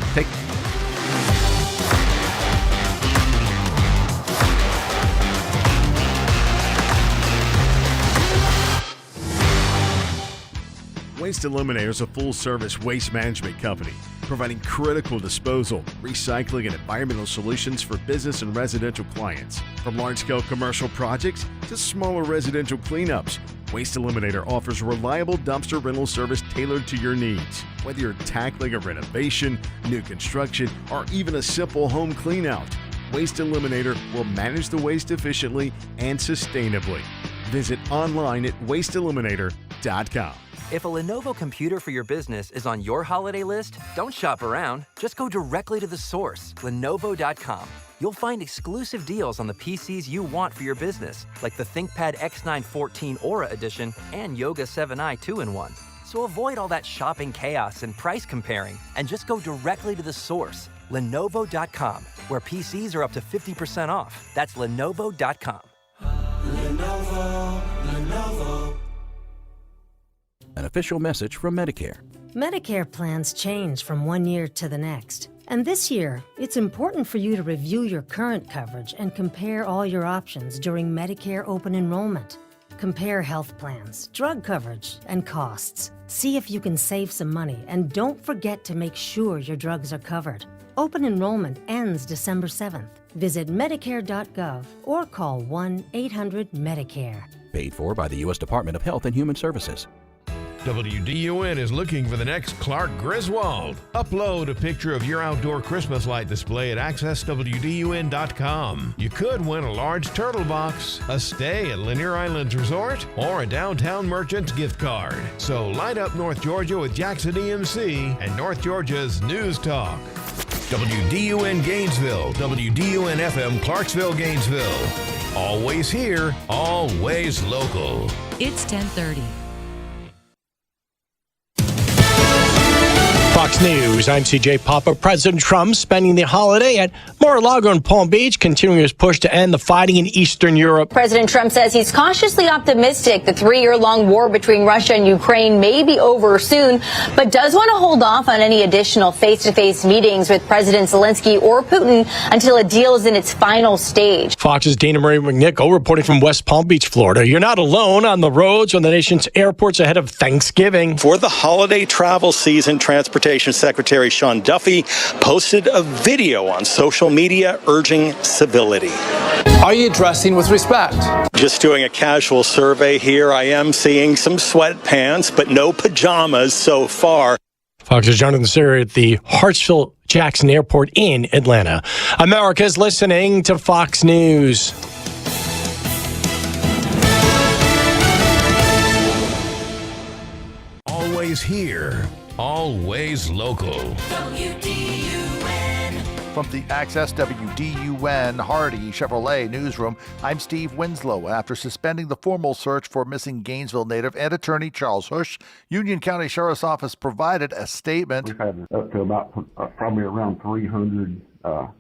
Waste Eliminator is a full-service waste management company providing critical disposal, recycling, and environmental solutions for business and residential clients. From large-scale commercial projects to smaller residential cleanups, Waste Eliminator offers reliable dumpster rental service tailored to your needs. Whether you're tackling a renovation, new construction, or even a simple home cleanout, Waste Eliminator will manage the waste efficiently and sustainably. Visit online at wasteeliminator.com. If a Lenovo computer for your business is on your holiday list, don't shop around. Just go directly to the source, Lenovo.com. You'll find exclusive deals on the PCs you want for your business, like the ThinkPad X9 14 Aura Edition and Yoga 7i 2-in-1. So avoid all that shopping chaos and price comparing, and just go directly to the source, Lenovo.com, where PCs are up to 50% off. That's Lenovo.com. Lenovo. An official message from Medicare. Medicare plans change from one year to the next. And this year, it's important for you to review your current coverage and compare all your options during Medicare open enrollment. Compare health plans, drug coverage, and costs. See if you can save some money, and don't forget to make sure your drugs are covered. Open enrollment ends December 7th. Visit Medicare.gov or call 1-800-MEDICARE. Paid for by the U.S. Department of Health and Human Services. WDUN is looking for the next Clark Griswold. Upload a picture of your outdoor Christmas light display at accesswdun.com. You could win a large turtle box, a stay at Lanier Islands Resort, or a downtown merchant's gift card. So light up North Georgia with Jackson EMC and North Georgia's News Talk. WDUN Gainesville, WDUN FM Clarksville, Gainesville. Always here, always local. It's 10:30. Fox News, I'm CJ Papa. President Trump spending the holiday at Mar-a-Lago and Palm Beach, continuing his push to end the fighting in Eastern Europe. President Trump says he's cautiously optimistic the 3-year-long war between Russia and Ukraine may be over soon, but does want to hold off on any additional face-to-face meetings with President Zelensky or Putin until a deal is in its final stage. Fox's Dana Marie McNichol reporting from West Palm Beach, Florida. You're not alone on the roads on the nation's airports ahead of Thanksgiving. For the holiday travel season, Transportation Secretary Sean Duffy posted a video on social media urging civility. Are you dressing with respect? Just doing a casual survey here. I am seeing some sweatpants, but no pajamas so far. Fox's Jonathan Siri at the Hartsfield-Jackson Airport in Atlanta. America's listening to Fox News. Always here, always local. From the Access WDUN Hardy Chevrolet newsroom, I'm Steve Winslow. After suspending the formal search for missing Gainesville native and attorney Charles Hush, Union County Sheriff's Office provided a statement. We've had up to about probably around 300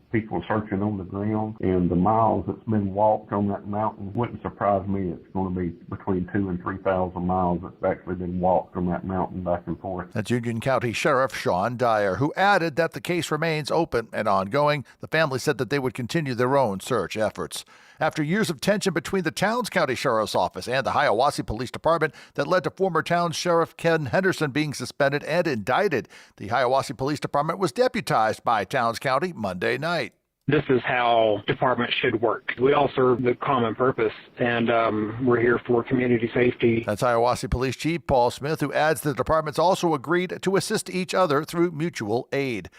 people searching on the ground, and the miles that's been walked on that mountain wouldn't surprise me. It's going to be between 2,000 and 3,000 miles that's actually been walked on that mountain back and forth. That's Union County Sheriff Sean Dyer, who added that the case remains open and ongoing. The family said that they would continue their own search efforts. After years of tension between the Towns County Sheriff's Office and the Hiawassee Police Department that led to former Towns Sheriff Ken Henderson being suspended and indicted, the Hiawassee Police Department was deputized by Towns County Monday night. This is how departments should work. We all serve the common purpose, and we're here for community safety. That's Hiawassee Police Chief Paul Smith, who adds the departments also agreed to assist each other through mutual aid.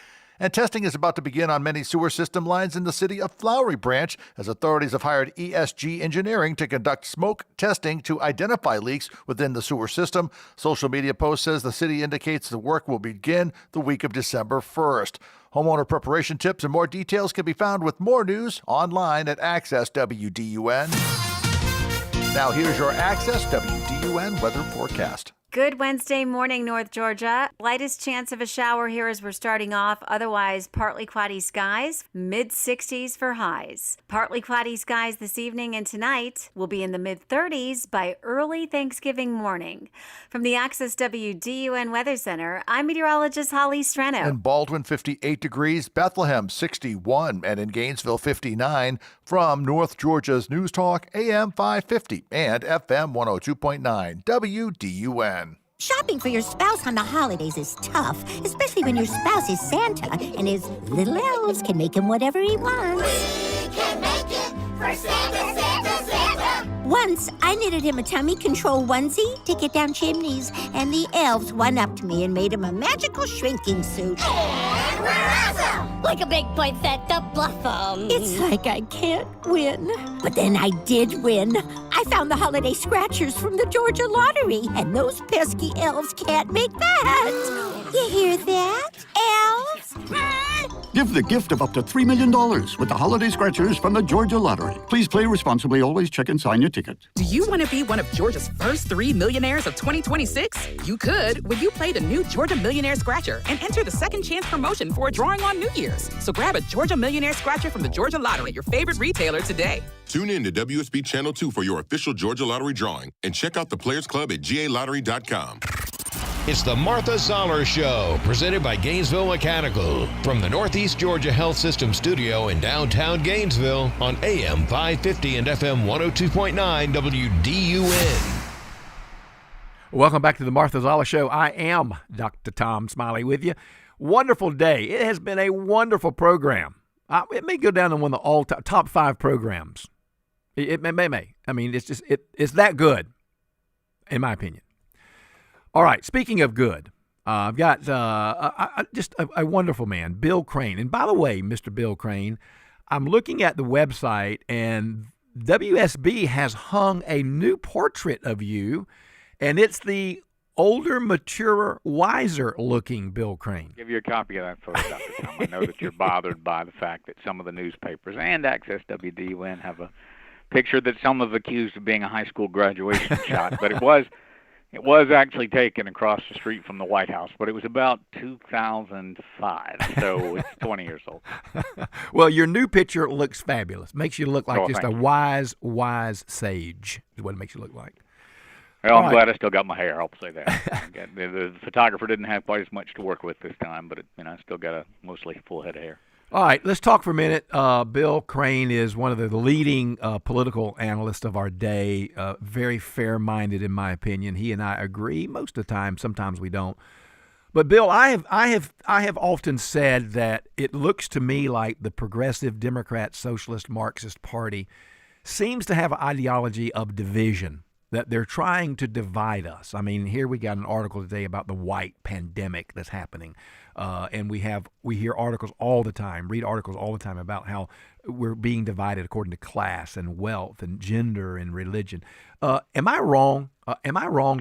And testing is about to begin on many sewer system lines in the city of Flowery Branch, as authorities have hired ESG Engineering to conduct smoke testing to identify leaks within the sewer system. Social media post says the city indicates the work will begin the week of December 1st. Homeowner preparation tips and more details can be found with more news online at Access WDUN. Now here's your Access WDUN weather forecast. Good Wednesday morning, North Georgia. Lightest chance of a shower here as we're starting off. Otherwise, partly cloudy skies, mid-60s for highs. Partly cloudy skies this evening and tonight will be in the mid-30s by early Thanksgiving morning. From the Access WDUN Weather Center, I'm meteorologist Holly Streno. In Baldwin, 58 degrees, Bethlehem, 61, and in Gainesville, 59. From North Georgia's News Talk, AM 550 and FM 102.9 WDUN. Shopping for your spouse on the holidays is tough, especially when your spouse is Santa and his little elves can make him whatever he wants. We can make it for Santa, Santa, Santa! Once, I knitted him a tummy control onesie to get down chimneys, and the elves one-upped me and made him a magical shrinking suit. And we're awesome! Like a big poinsettia blossom. It's like I can't win. But then I did win. I found the holiday scratchers from the Georgia Lottery, and those pesky elves can't make that. You hear that, elves? Give the gift of up to $3 million with the holiday scratchers from the Georgia Lottery. Please play responsibly. Always check and sign your ticket. Do you want to be one of Georgia's first 3 millionaires of 2026? You could when you play the new Georgia Millionaire Scratcher and enter the second chance promotion for a drawing on New Year's. So grab a Georgia Millionaire Scratcher from the Georgia Lottery, your favorite retailer today. Tune in to WSB Channel 2 for your official Georgia Lottery drawing and check out the Players Club at galottery.com. It's the Martha Zoller Show, presented by Gainesville Mechanical. From the Northeast Georgia Health System studio in downtown Gainesville on AM 550 and FM 102.9 WDUN. Welcome back to the Martha Zoller Show. I am Dr. Tom Smiley with you. Wonderful day. It has been a wonderful program. It may go down to one of the all top 5 programs. It may. I mean, it's just it's that good, in my opinion. All right, speaking of good, I've got just a wonderful man, Bill Crane. And by the way, Mr. Bill Crane, I'm looking at the website, and WSB has hung a new portrait of you, and it's the older, maturer, wiser-looking Bill Crane. Give you a copy of that photo, Dr. Tom. I know that you're bothered by the fact that some of the newspapers and Access WDUN have a picture that some have accused of being a high school graduation shot, but it was actually taken across the street from the White House, but it was about 2005, so it's 20 years old. Well, your new picture looks fabulous. Makes you look like just a thank wise sage is what it makes you look like. Well, I'm glad I still got my hair. I'll say that. The photographer didn't have quite as much to work with this time, but I still got a mostly full head of hair. All right, let's talk for a minute. Bill Crane is one of the leading political analysts of our day, very fair-minded in my opinion. He and I agree most of the time. Sometimes we don't. But Bill, I have often said that it looks to me like the Progressive Democrat Socialist Marxist Party seems to have an ideology of division, that they're trying to divide us. I mean, here we got an article today about the white pandemic that's happening. And we hear articles all the time, read articles all the time about how we're being divided according to class and wealth and gender and religion. Am I wrong?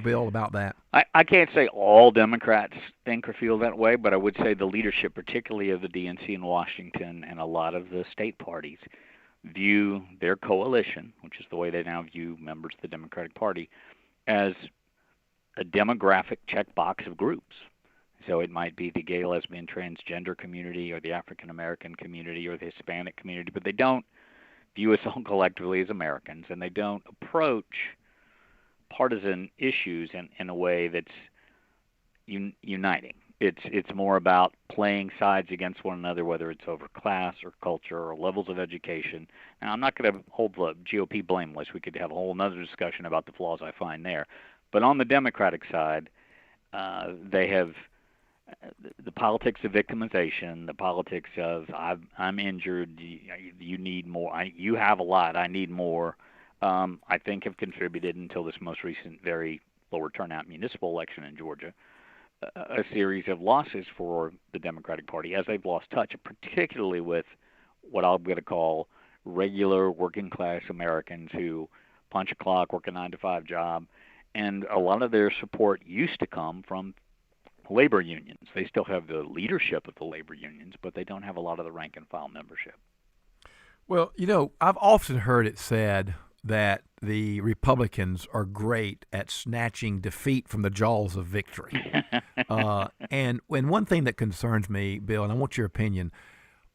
Bill, about that? I can't say all Democrats think or feel that way, but I would say the leadership, particularly of the DNC in Washington and a lot of the state parties, view their coalition, which is the way they now view members of the Democratic Party, as a demographic checkbox of groups. So it might be the gay, lesbian, transgender community or the African American community or the Hispanic community, but they don't view us all collectively as Americans, and they don't approach partisan issues in a way that's uniting. It's more about playing sides against one another, whether it's over class or culture or levels of education. Now, I'm not going to hold the GOP blameless. We could have a whole other discussion about the flaws I find there. But on the Democratic side, they have the politics of victimization, the politics of I'm injured, you need more, you have a lot, I need more, I think have contributed until this most recent very lower turnout municipal election in Georgia, a series of losses for the Democratic Party as they've lost touch, particularly with what I'm going to call regular working class Americans who punch a clock, work a 9-to-5 job, and a lot of their support used to come from labor unions. They still have the leadership of the labor unions, but they don't have a lot of the rank and file membership. Well, I've often heard it said that the Republicans are great at snatching defeat from the jaws of victory. And one thing that concerns me, Bill, and I want your opinion,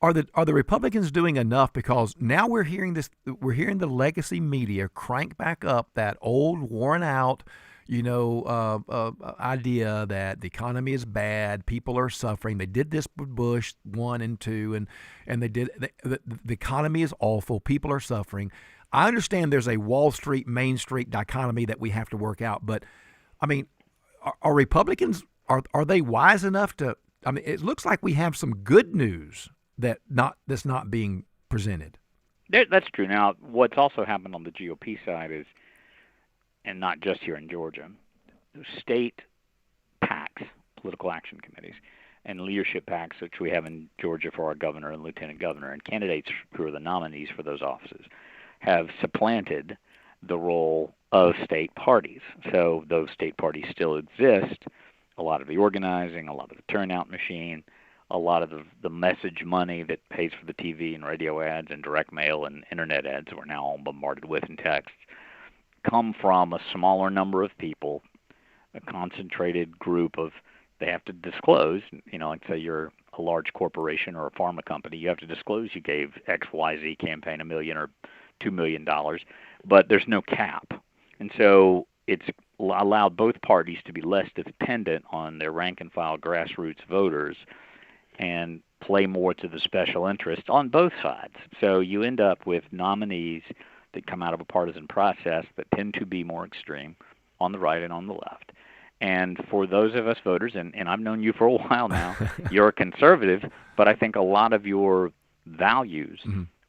are the Republicans doing enough? Because now we're hearing the legacy media crank back up that old, worn out, idea that the economy is bad, people are suffering. They did this with Bush 1 and 2, and the economy is awful. People are suffering. I understand there's a Wall Street, Main Street dichotomy that we have to work out, but I mean, are Republicans, are they wise enough to? I mean, it looks like we have some good news that's not being presented. That's true. Now, what's also happened on the GOP side is, and not just here in Georgia, state PACs, political action committees, and leadership PACs, which we have in Georgia for our governor and lieutenant governor, and candidates who are the nominees for those offices, have supplanted the role of state parties. So those state parties still exist. A lot of the organizing, a lot of the turnout machine, a lot of the message money that pays for the TV and radio ads and direct mail and internet ads that we're now all bombarded with in text, come from a smaller number of people, a concentrated group of, they have to disclose, like say you're a large corporation or a pharma company, you have to disclose you gave XYZ campaign $1 million or $2 million, but there's no cap. And so it's allowed both parties to be less dependent on their rank and file grassroots voters and play more to the special interest on both sides. So you end up with nominees that come out of a partisan process that tend to be more extreme on the right and on the left. And for those of us voters, and I've known you for a while now, you're a conservative, but I think a lot of your values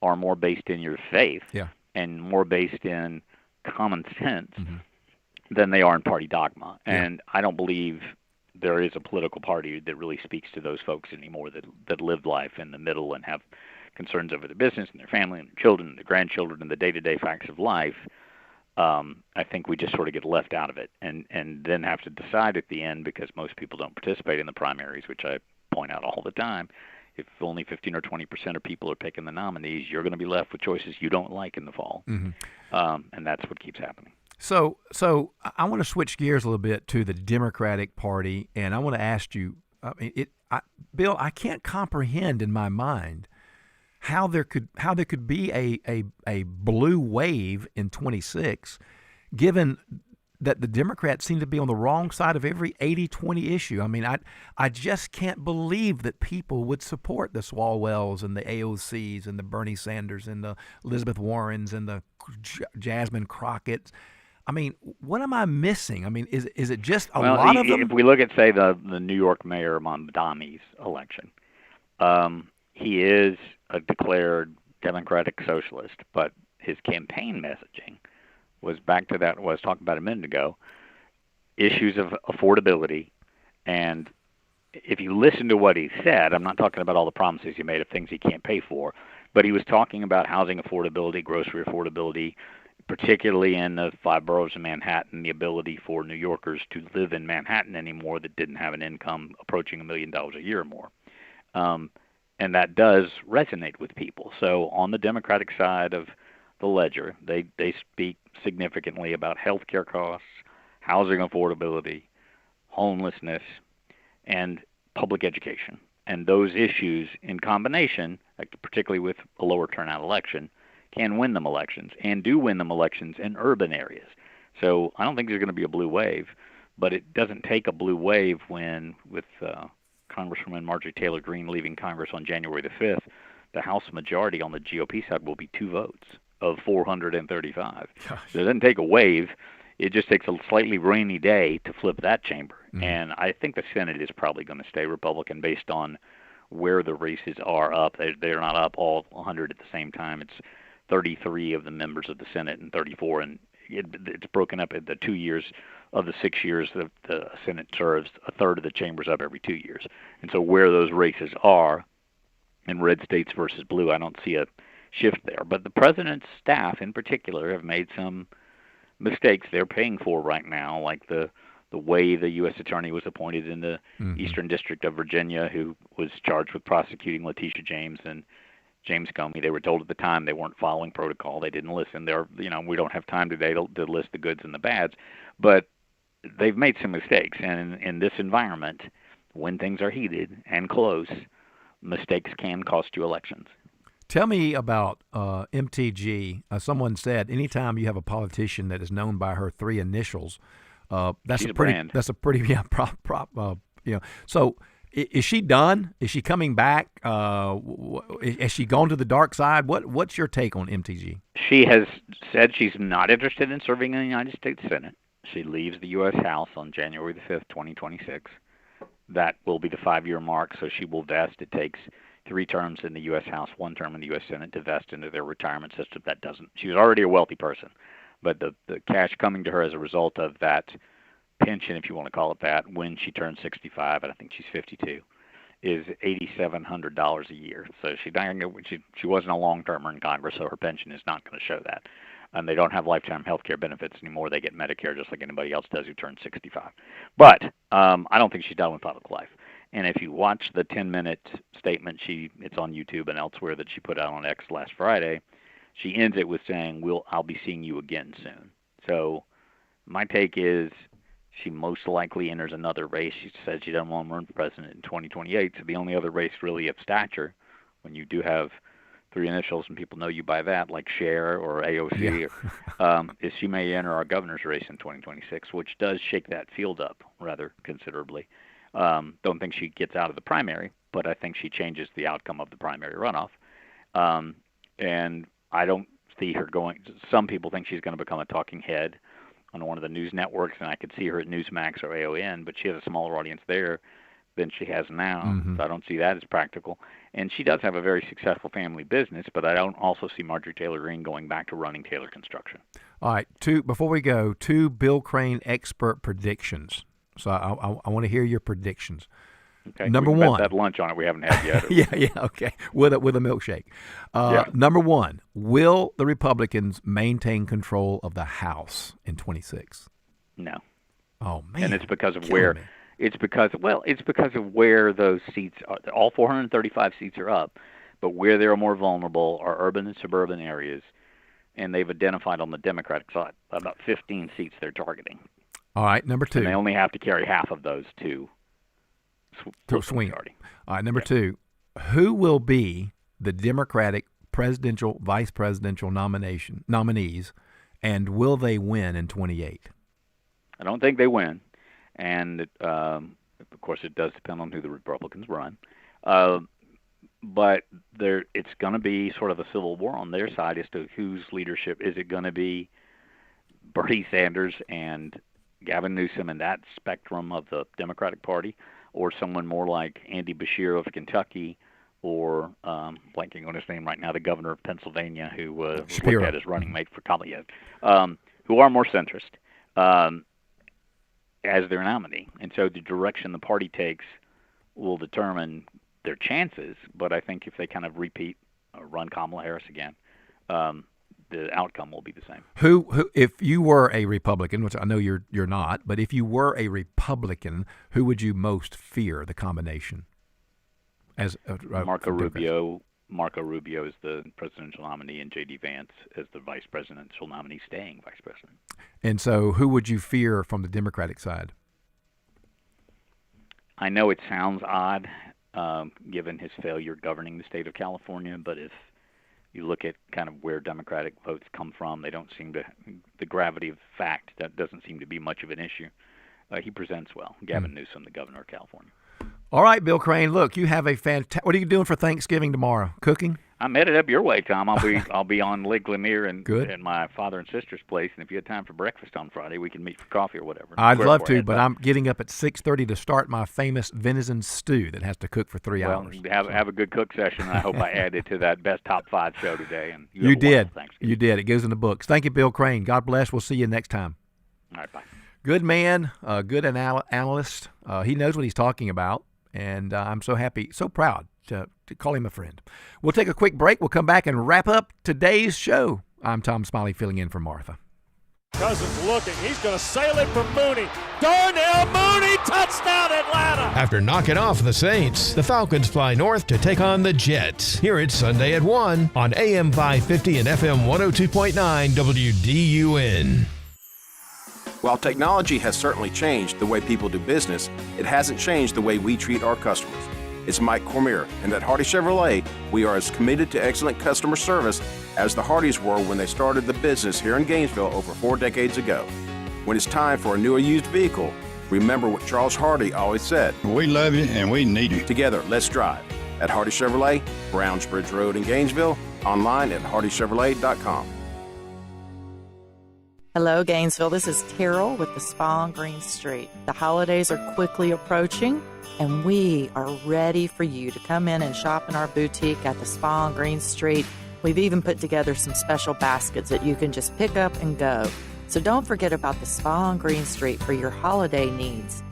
are more based in your faith and more based in common sense than they are in party dogma. And I don't believe there is a political party that really speaks to those folks anymore that live life in the middle and have concerns over their business and their family and their children and their grandchildren and the day-to-day facts of life. I think we just sort of get left out of it and then have to decide at the end, because most people don't participate in the primaries, which I point out all the time. If only 15 or 20% of people are picking the nominees, you're going to be left with choices you don't like in the fall. And that's what keeps happening. So I want to switch gears a little bit to the Democratic Party, and I want to ask you, Bill, I can't comprehend in my mind how there could be a blue wave in 26, given that the Democrats seem to be on the wrong side of every 80-20 issue. I mean, I just can't believe that people would support the Swalwells and the AOCs and the Bernie Sanders and the Elizabeth Warrens and the Jasmine Crockett's. I mean, what am I missing? I mean, is it just a lot of them? If we look at, say, the New York Mayor Mamdani's election, he is a declared Democratic socialist, but his campaign messaging was back to that, what I was talking about a minute ago, issues of affordability. And if you listen to what he said, I'm not talking about all the promises he made of things he can't pay for, but he was talking about housing affordability, grocery affordability, particularly in the 5 boroughs of Manhattan, the ability for New Yorkers to live in Manhattan anymore that didn't have an income approaching $1 million a year or more. And that does resonate with people. So on the Democratic side of the ledger, they speak significantly about health care costs, housing affordability, homelessness, and public education. And those issues in combination, particularly with a lower turnout election, can win them elections and do win them elections in urban areas. So I don't think there's going to be a blue wave, but it doesn't take a blue wave when, with Congresswoman Marjorie Taylor Greene leaving Congress on January the 5th, the House majority on the GOP side will be 2 votes of 435. So it doesn't take a wave. It just takes a slightly rainy day to flip that chamber. And I think the Senate is probably going to stay Republican based on where the races are up. They're not up all 100 at the same time. It's 33 of the members of the Senate and 34, and it's broken up into 2 years. Of the 6 years that the Senate serves, a third of the chamber's up every 2 years. And so where those races are in red states versus blue, I don't see a shift there. But the president's staff in particular have made some mistakes they're paying for right now, like the way the U.S. attorney was appointed in the Eastern District of Virginia, who was charged with prosecuting Letitia James and James Comey. They were told at the time they weren't following protocol. They didn't listen. We don't have time today to list the goods and the bads. But they've made some mistakes, and in this environment, when things are heated and close, mistakes can cost you elections. Tell me about MTG. Someone said anytime you have a politician that is known by her 3 initials, that's a pretty brand. That's a pretty So is she done? Is she coming back? Has she gone to the dark side? What's your take on MTG? She has said she's not interested in serving in the United States Senate. She leaves the U.S. House on January the 5th, 2026. That will be the 5-year mark, so she will vest. It takes 3 terms in the U.S. House, 1 term in the U.S. Senate to vest into their retirement system. That doesn't. She was already a wealthy person, but the cash coming to her as a result of that pension, if you want to call it that, when she turns 65, and I think she's 52, is $8,700 a year. So she wasn't a long-termer in Congress, so her pension is not going to show that. And they don't have lifetime health care benefits anymore. They get Medicare just like anybody else does who turns 65. But I don't think she's done with public life. And if you watch the 10-minute statement, it's on YouTube and elsewhere that she put out on X last Friday, she ends it with saying, I'll be seeing you again soon. So my take is she most likely enters another race. She said she doesn't want to run for president in 2028. So the only other race really of stature, when you do have 3 initials and people know you by that, like Cher or AOC, is she may enter our governor's race in 2026, which does shake that field up rather considerably. Don't think she gets out of the primary, but I think she changes the outcome of the primary runoff. And I don't see her going. Some people think she's going to become a talking head on one of the news networks, and I could see her at Newsmax or AON, but she has a smaller audience there than she has now. Mm-hmm. So I don't see that as practical. And she does have a very successful family business, but I don't also see Marjorie Taylor Greene going back to running Taylor Construction. All right, before we go, two Bill Crane expert predictions. So I want to hear your predictions. Okay. Number we can one. bet that lunch on it we haven't had yet. yeah, okay. With a milkshake. Number one, will the Republicans maintain control of the House in 26? No. Oh man. And it's because of where it's because of where those seats are. All 435 seats are up, but where they're more vulnerable are urban and suburban areas, and they've identified on the Democratic side about 15 seats they're targeting. All right, number two. And they only have to carry half of those to swing. All right, number two. Who will be the Democratic presidential, vice presidential nominees, and will they win in 28? I don't think they win, and of course it does depend on who the Republicans run. But it's going to be sort of a civil war on their side as to whose leadership. Is it going to be Bernie Sanders and Gavin Newsom in that spectrum of the Democratic Party, or someone more like Andy Beshear of Kentucky, or blanking on his name right now, the governor of Pennsylvania, who was looked at as running mate for Kamala, who are more centrist as their nominee. And so the direction the party takes will determine their chances, but I think if they kind of repeat or run Kamala Harris again, the outcome will be the same. Who, if you were a Republican, which I know you're not, but if you were a Republican, who would you most fear the combination? As Marco Rubio. Marco Rubio is the presidential nominee, and J.D. Vance is the vice presidential nominee, staying vice president. And so, who would you fear from the Democratic side? I know it sounds odd, given his failure governing the state of California, but if you look at kind of where Democratic votes come from, they don't seem to, the gravity of fact, that doesn't seem to be much of an issue. He presents well. Gavin Newsom, the governor of California. All right, Bill Crane, look, you have a fantastic, what are you doing for Thanksgiving tomorrow? Cooking? I'm headed up your way, Tom. I'll be on Lake Lanier and Good. at my father and sister's place, and if you had time for breakfast on Friday, we can meet for coffee or whatever. I'd love to, but I'm getting up at 6:30 to start my famous venison stew that has to cook for 3 hours. Have a good cook session. I hope I added to that best top 5 show today. And you did. You did. It goes in the books. Thank you, Bill Crane. God bless. We'll see you next time. All right, bye. Good man, good analyst. He knows what he's talking about, and I'm so happy, so proud to call him a friend. We'll take a quick break. We'll come back and wrap up today's show. I'm Tom Smiley, filling in for Martha. Cousins looking. He's going to sail it for Mooney. Darnell Mooney, touchdown Atlanta. After knocking off the Saints, the Falcons fly north to take on the Jets. Here it's Sunday at 1 on AM 550 and FM 102.9 WDUN. While technology has certainly changed the way people do business, it hasn't changed the way we treat our customers. It's Mike Cormier, and at Hardy Chevrolet, we are as committed to excellent customer service as the Hardys were when they started the business here in Gainesville over 4 decades ago. When it's time for a new or used vehicle, remember what Charles Hardy always said. We love you and we need you. Together, let's drive. At Hardy Chevrolet, Brownsbridge Road in Gainesville, online at hardychevrolet.com. Hello, Gainesville. This is Carol with the Spa on Green Street. The holidays are quickly approaching, and we are ready for you to come in and shop in our boutique at the Spa on Green Street. We've even put together some special baskets that you can just pick up and go. So don't forget about the Spa on Green Street for your holiday needs.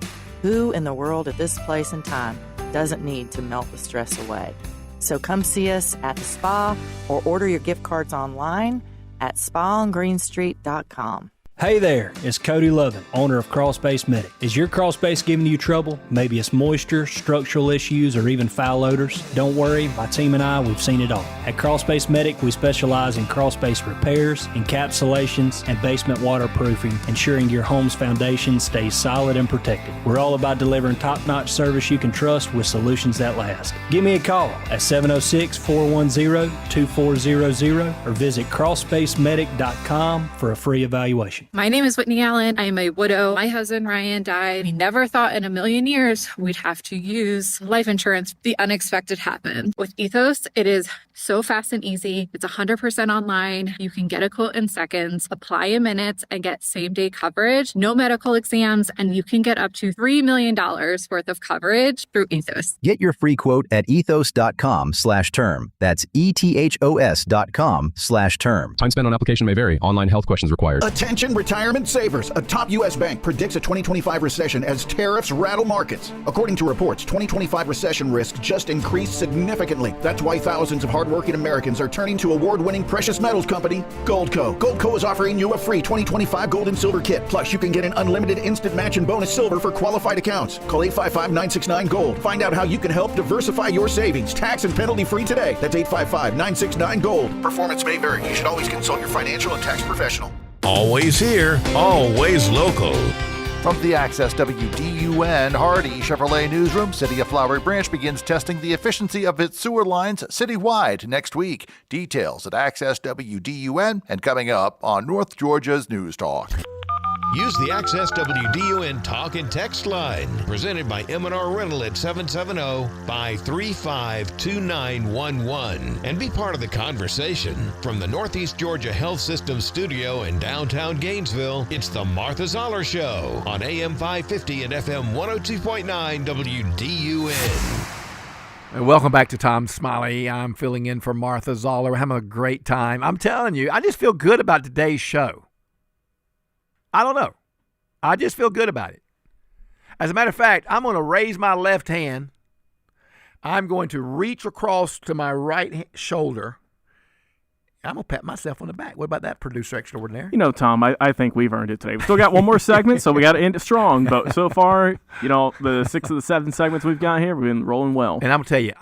Who in the world at this place and time doesn't need to melt the stress away? So come see us at the spa or order your gift cards online at spaongreenstreet.com. Hey there, it's Cody Lovin, owner of Crawlspace Medic. Is your crawl space giving you trouble? Maybe it's moisture, structural issues, or even foul odors? Don't worry, my team and I, we've seen it all. At Crawlspace Medic, we specialize in crawl space repairs, encapsulations, and basement waterproofing, ensuring your home's foundation stays solid and protected. We're all about delivering top-notch service you can trust with solutions that last. Give me a call at 706-410-2400 or visit crawlspacemedic.com for a free evaluation. My name is Whitney Allen. I am a widow. My husband, Ryan, died. We never thought in a million years we'd have to use life insurance. The unexpected happened. With Ethos, it is so fast and easy. It's 100% online. You can get a quote in seconds, apply in minutes, and get same-day coverage. No medical exams, and you can get up to $3 million worth of coverage through Ethos. Get your free quote at ethos.com/term. That's ethos.com/term. Time spent on application may vary. Online health questions required. Attention retirement savers. A top U.S. bank predicts a 2025 recession as tariffs rattle markets. According to reports, 2025 recession risk just increased significantly. That's why thousands of hardworking Americans are turning to award-winning precious metals company, Goldco. Goldco is offering you a free 2025 gold and silver kit. Plus, you can get an unlimited instant match and bonus silver for qualified accounts. Call 855-969-GOLD. Find out how you can help diversify your savings. Tax and penalty free today. That's 855-969-GOLD. Performance may vary. You should always consult your financial and tax professional. Always here, always local. From the Access WDUN Hardy Chevrolet newsroom, City of Flowery Branch begins testing the efficiency of its sewer lines citywide next week. Details at Access WDUN and coming up on North Georgia's News Talk. Use the Access WDUN Talk and Text line, presented by M&R Rental at 770-535-2911, and be part of the conversation. From the Northeast Georgia Health System studio in downtown Gainesville, it's the Martha Zoller Show on AM 550 and FM 102.9 WDUN. And welcome back to Tom Smiley. I'm filling in for Martha Zoller. We're having a great time. I'm telling you, I just feel good about today's show. I don't know. I just feel good about it. As a matter of fact, I'm going to raise my left hand. I'm going to reach across to my right shoulder. I'm going to pat myself on the back. What about that, producer extraordinaire? You know, Tom, I think we've earned it today. We still got one more segment, so we got to end it strong. But so far, you know, the 6 of the 7 segments we've got here, we've been rolling well. And I'm going to tell you,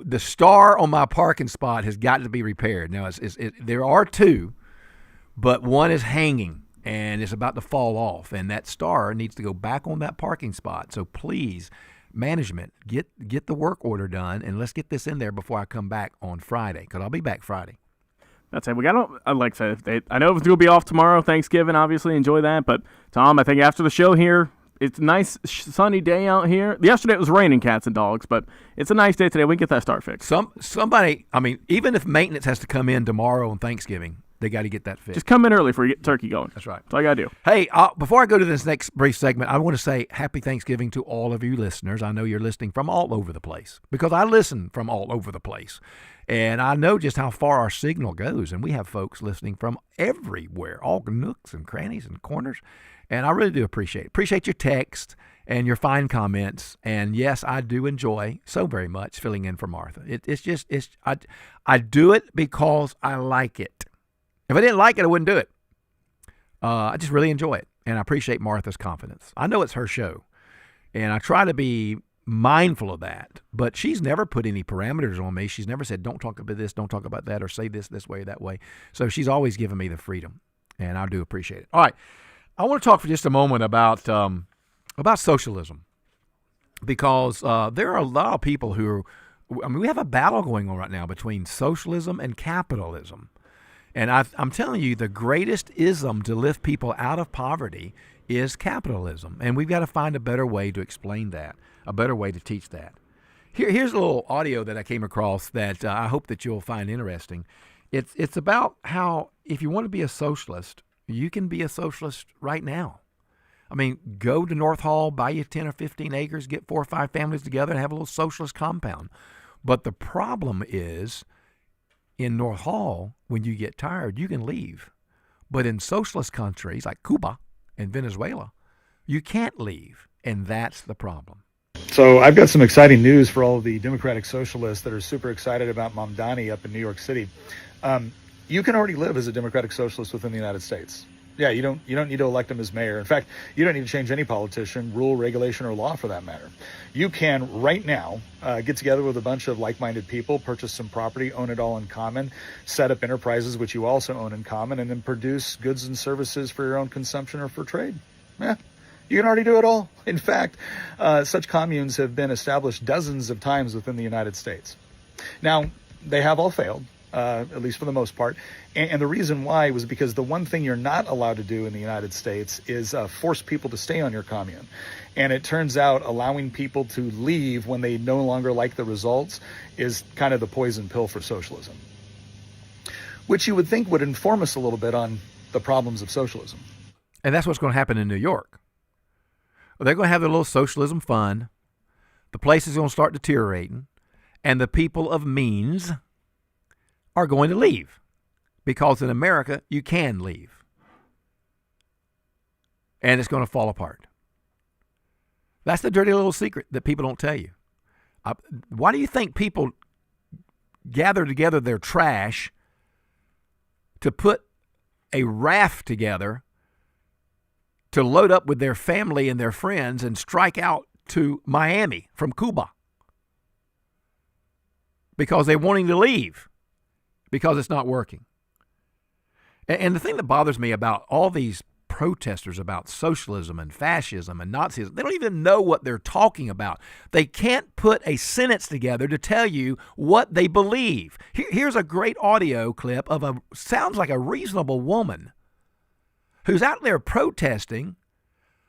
the star on my parking spot has got to be repaired. Now, there are 2, but one is hanging. And it's about to fall off, and that star needs to go back on that parking spot. So please, management, get the work order done, and let's get this in there before I come back on Friday, because I'll be back Friday. That's it. Like I said, I know it's going to be off tomorrow, Thanksgiving, obviously, enjoy that. But, Tom, I think after the show here, it's a nice sunny day out here. Yesterday it was raining cats and dogs, but it's a nice day today. We can get that star fixed. Somebody, I mean, even if maintenance has to come in tomorrow on Thanksgiving, they got to get that fixed. Just come in early for you get turkey going. That's right. That's all I got to do. Hey, before I go to this next brief segment, I want to say happy Thanksgiving to all of you listeners. I know you're listening from all over the place because I listen from all over the place. And I know just how far our signal goes. And we have folks listening from everywhere, all nooks and crannies and corners. And I really do appreciate it. Appreciate your text and your fine comments. And yes, I do enjoy so very much filling in for Martha. I do it because I like it. If I didn't like it, I wouldn't do it. I just really enjoy it, and I appreciate Martha's confidence. I know it's her show, and I try to be mindful of that, but she's never put any parameters on me. She's never said, don't talk about this, don't talk about that, or say this way or that way. So she's always given me the freedom, and I do appreciate it. All right, I want to talk for just a moment about socialism, because there are a lot of people we have a battle going on right now between socialism and capitalism. And I'm telling you, the greatest ism to lift people out of poverty is capitalism. And we've got to find a better way to explain that, a better way to teach that. Here's a little audio that I came across that I hope that you'll find interesting. It's about how if you want to be a socialist, you can be a socialist right now. I mean, go to North Hall, buy you 10 or 15 acres, get 4 or 5 families together, and have a little socialist compound. But the problem is, in North Hall, when you get tired, you can leave. But in socialist countries like Cuba and Venezuela, you can't leave, and that's the problem. So I've got some exciting news for all of the Democratic Socialists that are super excited about Mamdani up in New York City. You can already live as a Democratic Socialist within the United States. Yeah, you don't need to elect him as mayor. In fact, you don't need to change any politician, rule, regulation, or law for that matter. You can right now get together with a bunch of like-minded people, purchase some property, own it all in common, set up enterprises which you also own in common, and then produce goods and services for your own consumption or for trade. Yeah, you can already do it all. In fact, such communes have been established dozens of times within the United States. Now, they have all failed. at least for the most part. And the reason why was because the one thing you're not allowed to do in the United States is force people to stay on your commune. And it turns out allowing people to leave when they no longer like the results is kind of the poison pill for socialism, which you would think would inform us a little bit on the problems of socialism. And that's what's going to happen in New York. They're going to have their little socialism fun. The place is going to start deteriorating. And the people of means are going to leave. Because in America, you can leave. And it's going to fall apart. That's the dirty little secret that people don't tell you. Why do you think people gather together their trash to put a raft together to load up with their family and their friends and strike out to Miami from Cuba? Because they're wanting to leave. Because it's not working. And the thing that bothers me about all these protesters about socialism and fascism and Nazism, they don't even know what they're talking about. They can't put a sentence together to tell you what they believe. Here's a great audio clip of sounds like a reasonable woman who's out there protesting,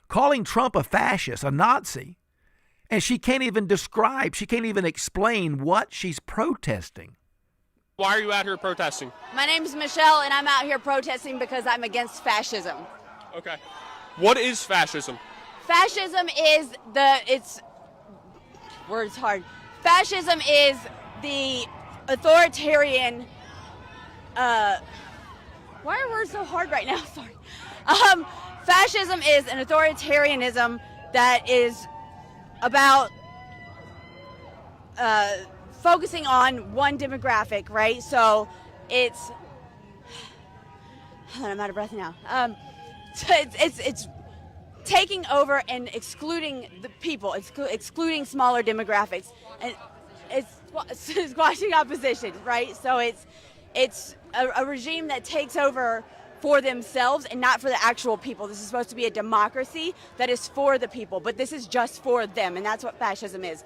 calling Trump a fascist, a Nazi, and she can't even explain what she's protesting. Why are you out here protesting? My name's Michelle, and I'm out here protesting because I'm against fascism. Okay. What is fascism? Fascism is words hard. Fascism is the authoritarian, why are words so hard right now? Sorry. Fascism is an authoritarianism that is about focusing on one demographic, right? So it's, I'm out of breath now. It's taking over and excluding the people, excluding smaller demographics, and it's squashing opposition, right? So it's a regime that takes over for themselves and not for the actual people. This is supposed to be a democracy that is for the people, but this is just for them, and that's what fascism is.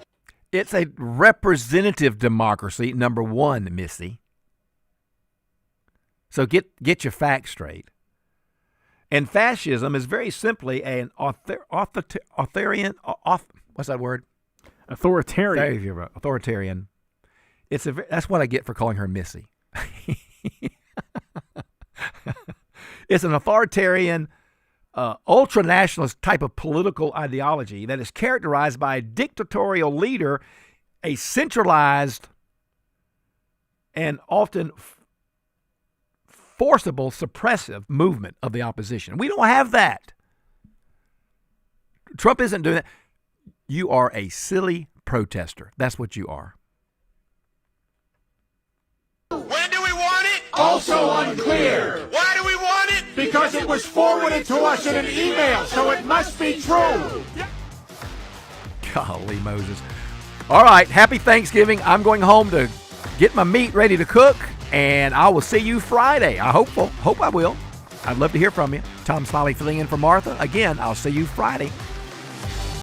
It's a representative democracy, number one, Missy. So get your facts straight. And fascism is very simply an authoritarian. What's that word? Authoritarian. There you go. Authoritarian. That's what I get for calling her Missy. It's an authoritarian, ultra-nationalist type of political ideology that is characterized by a dictatorial leader, a centralized and often forcible, suppressive movement of the opposition. We don't have that. Trump isn't doing that. You are a silly protester. That's what you are. When do we want it? Also unclear. Why do we want it? Because it was forwarded to us in an email, so it must be true. Golly Moses. All right, happy Thanksgiving. I'm going home to get my meat ready to cook, and I will see you Friday. I hope I will. I'd love to hear from you. Tom Smiley filling in for Martha. Again, I'll see you Friday.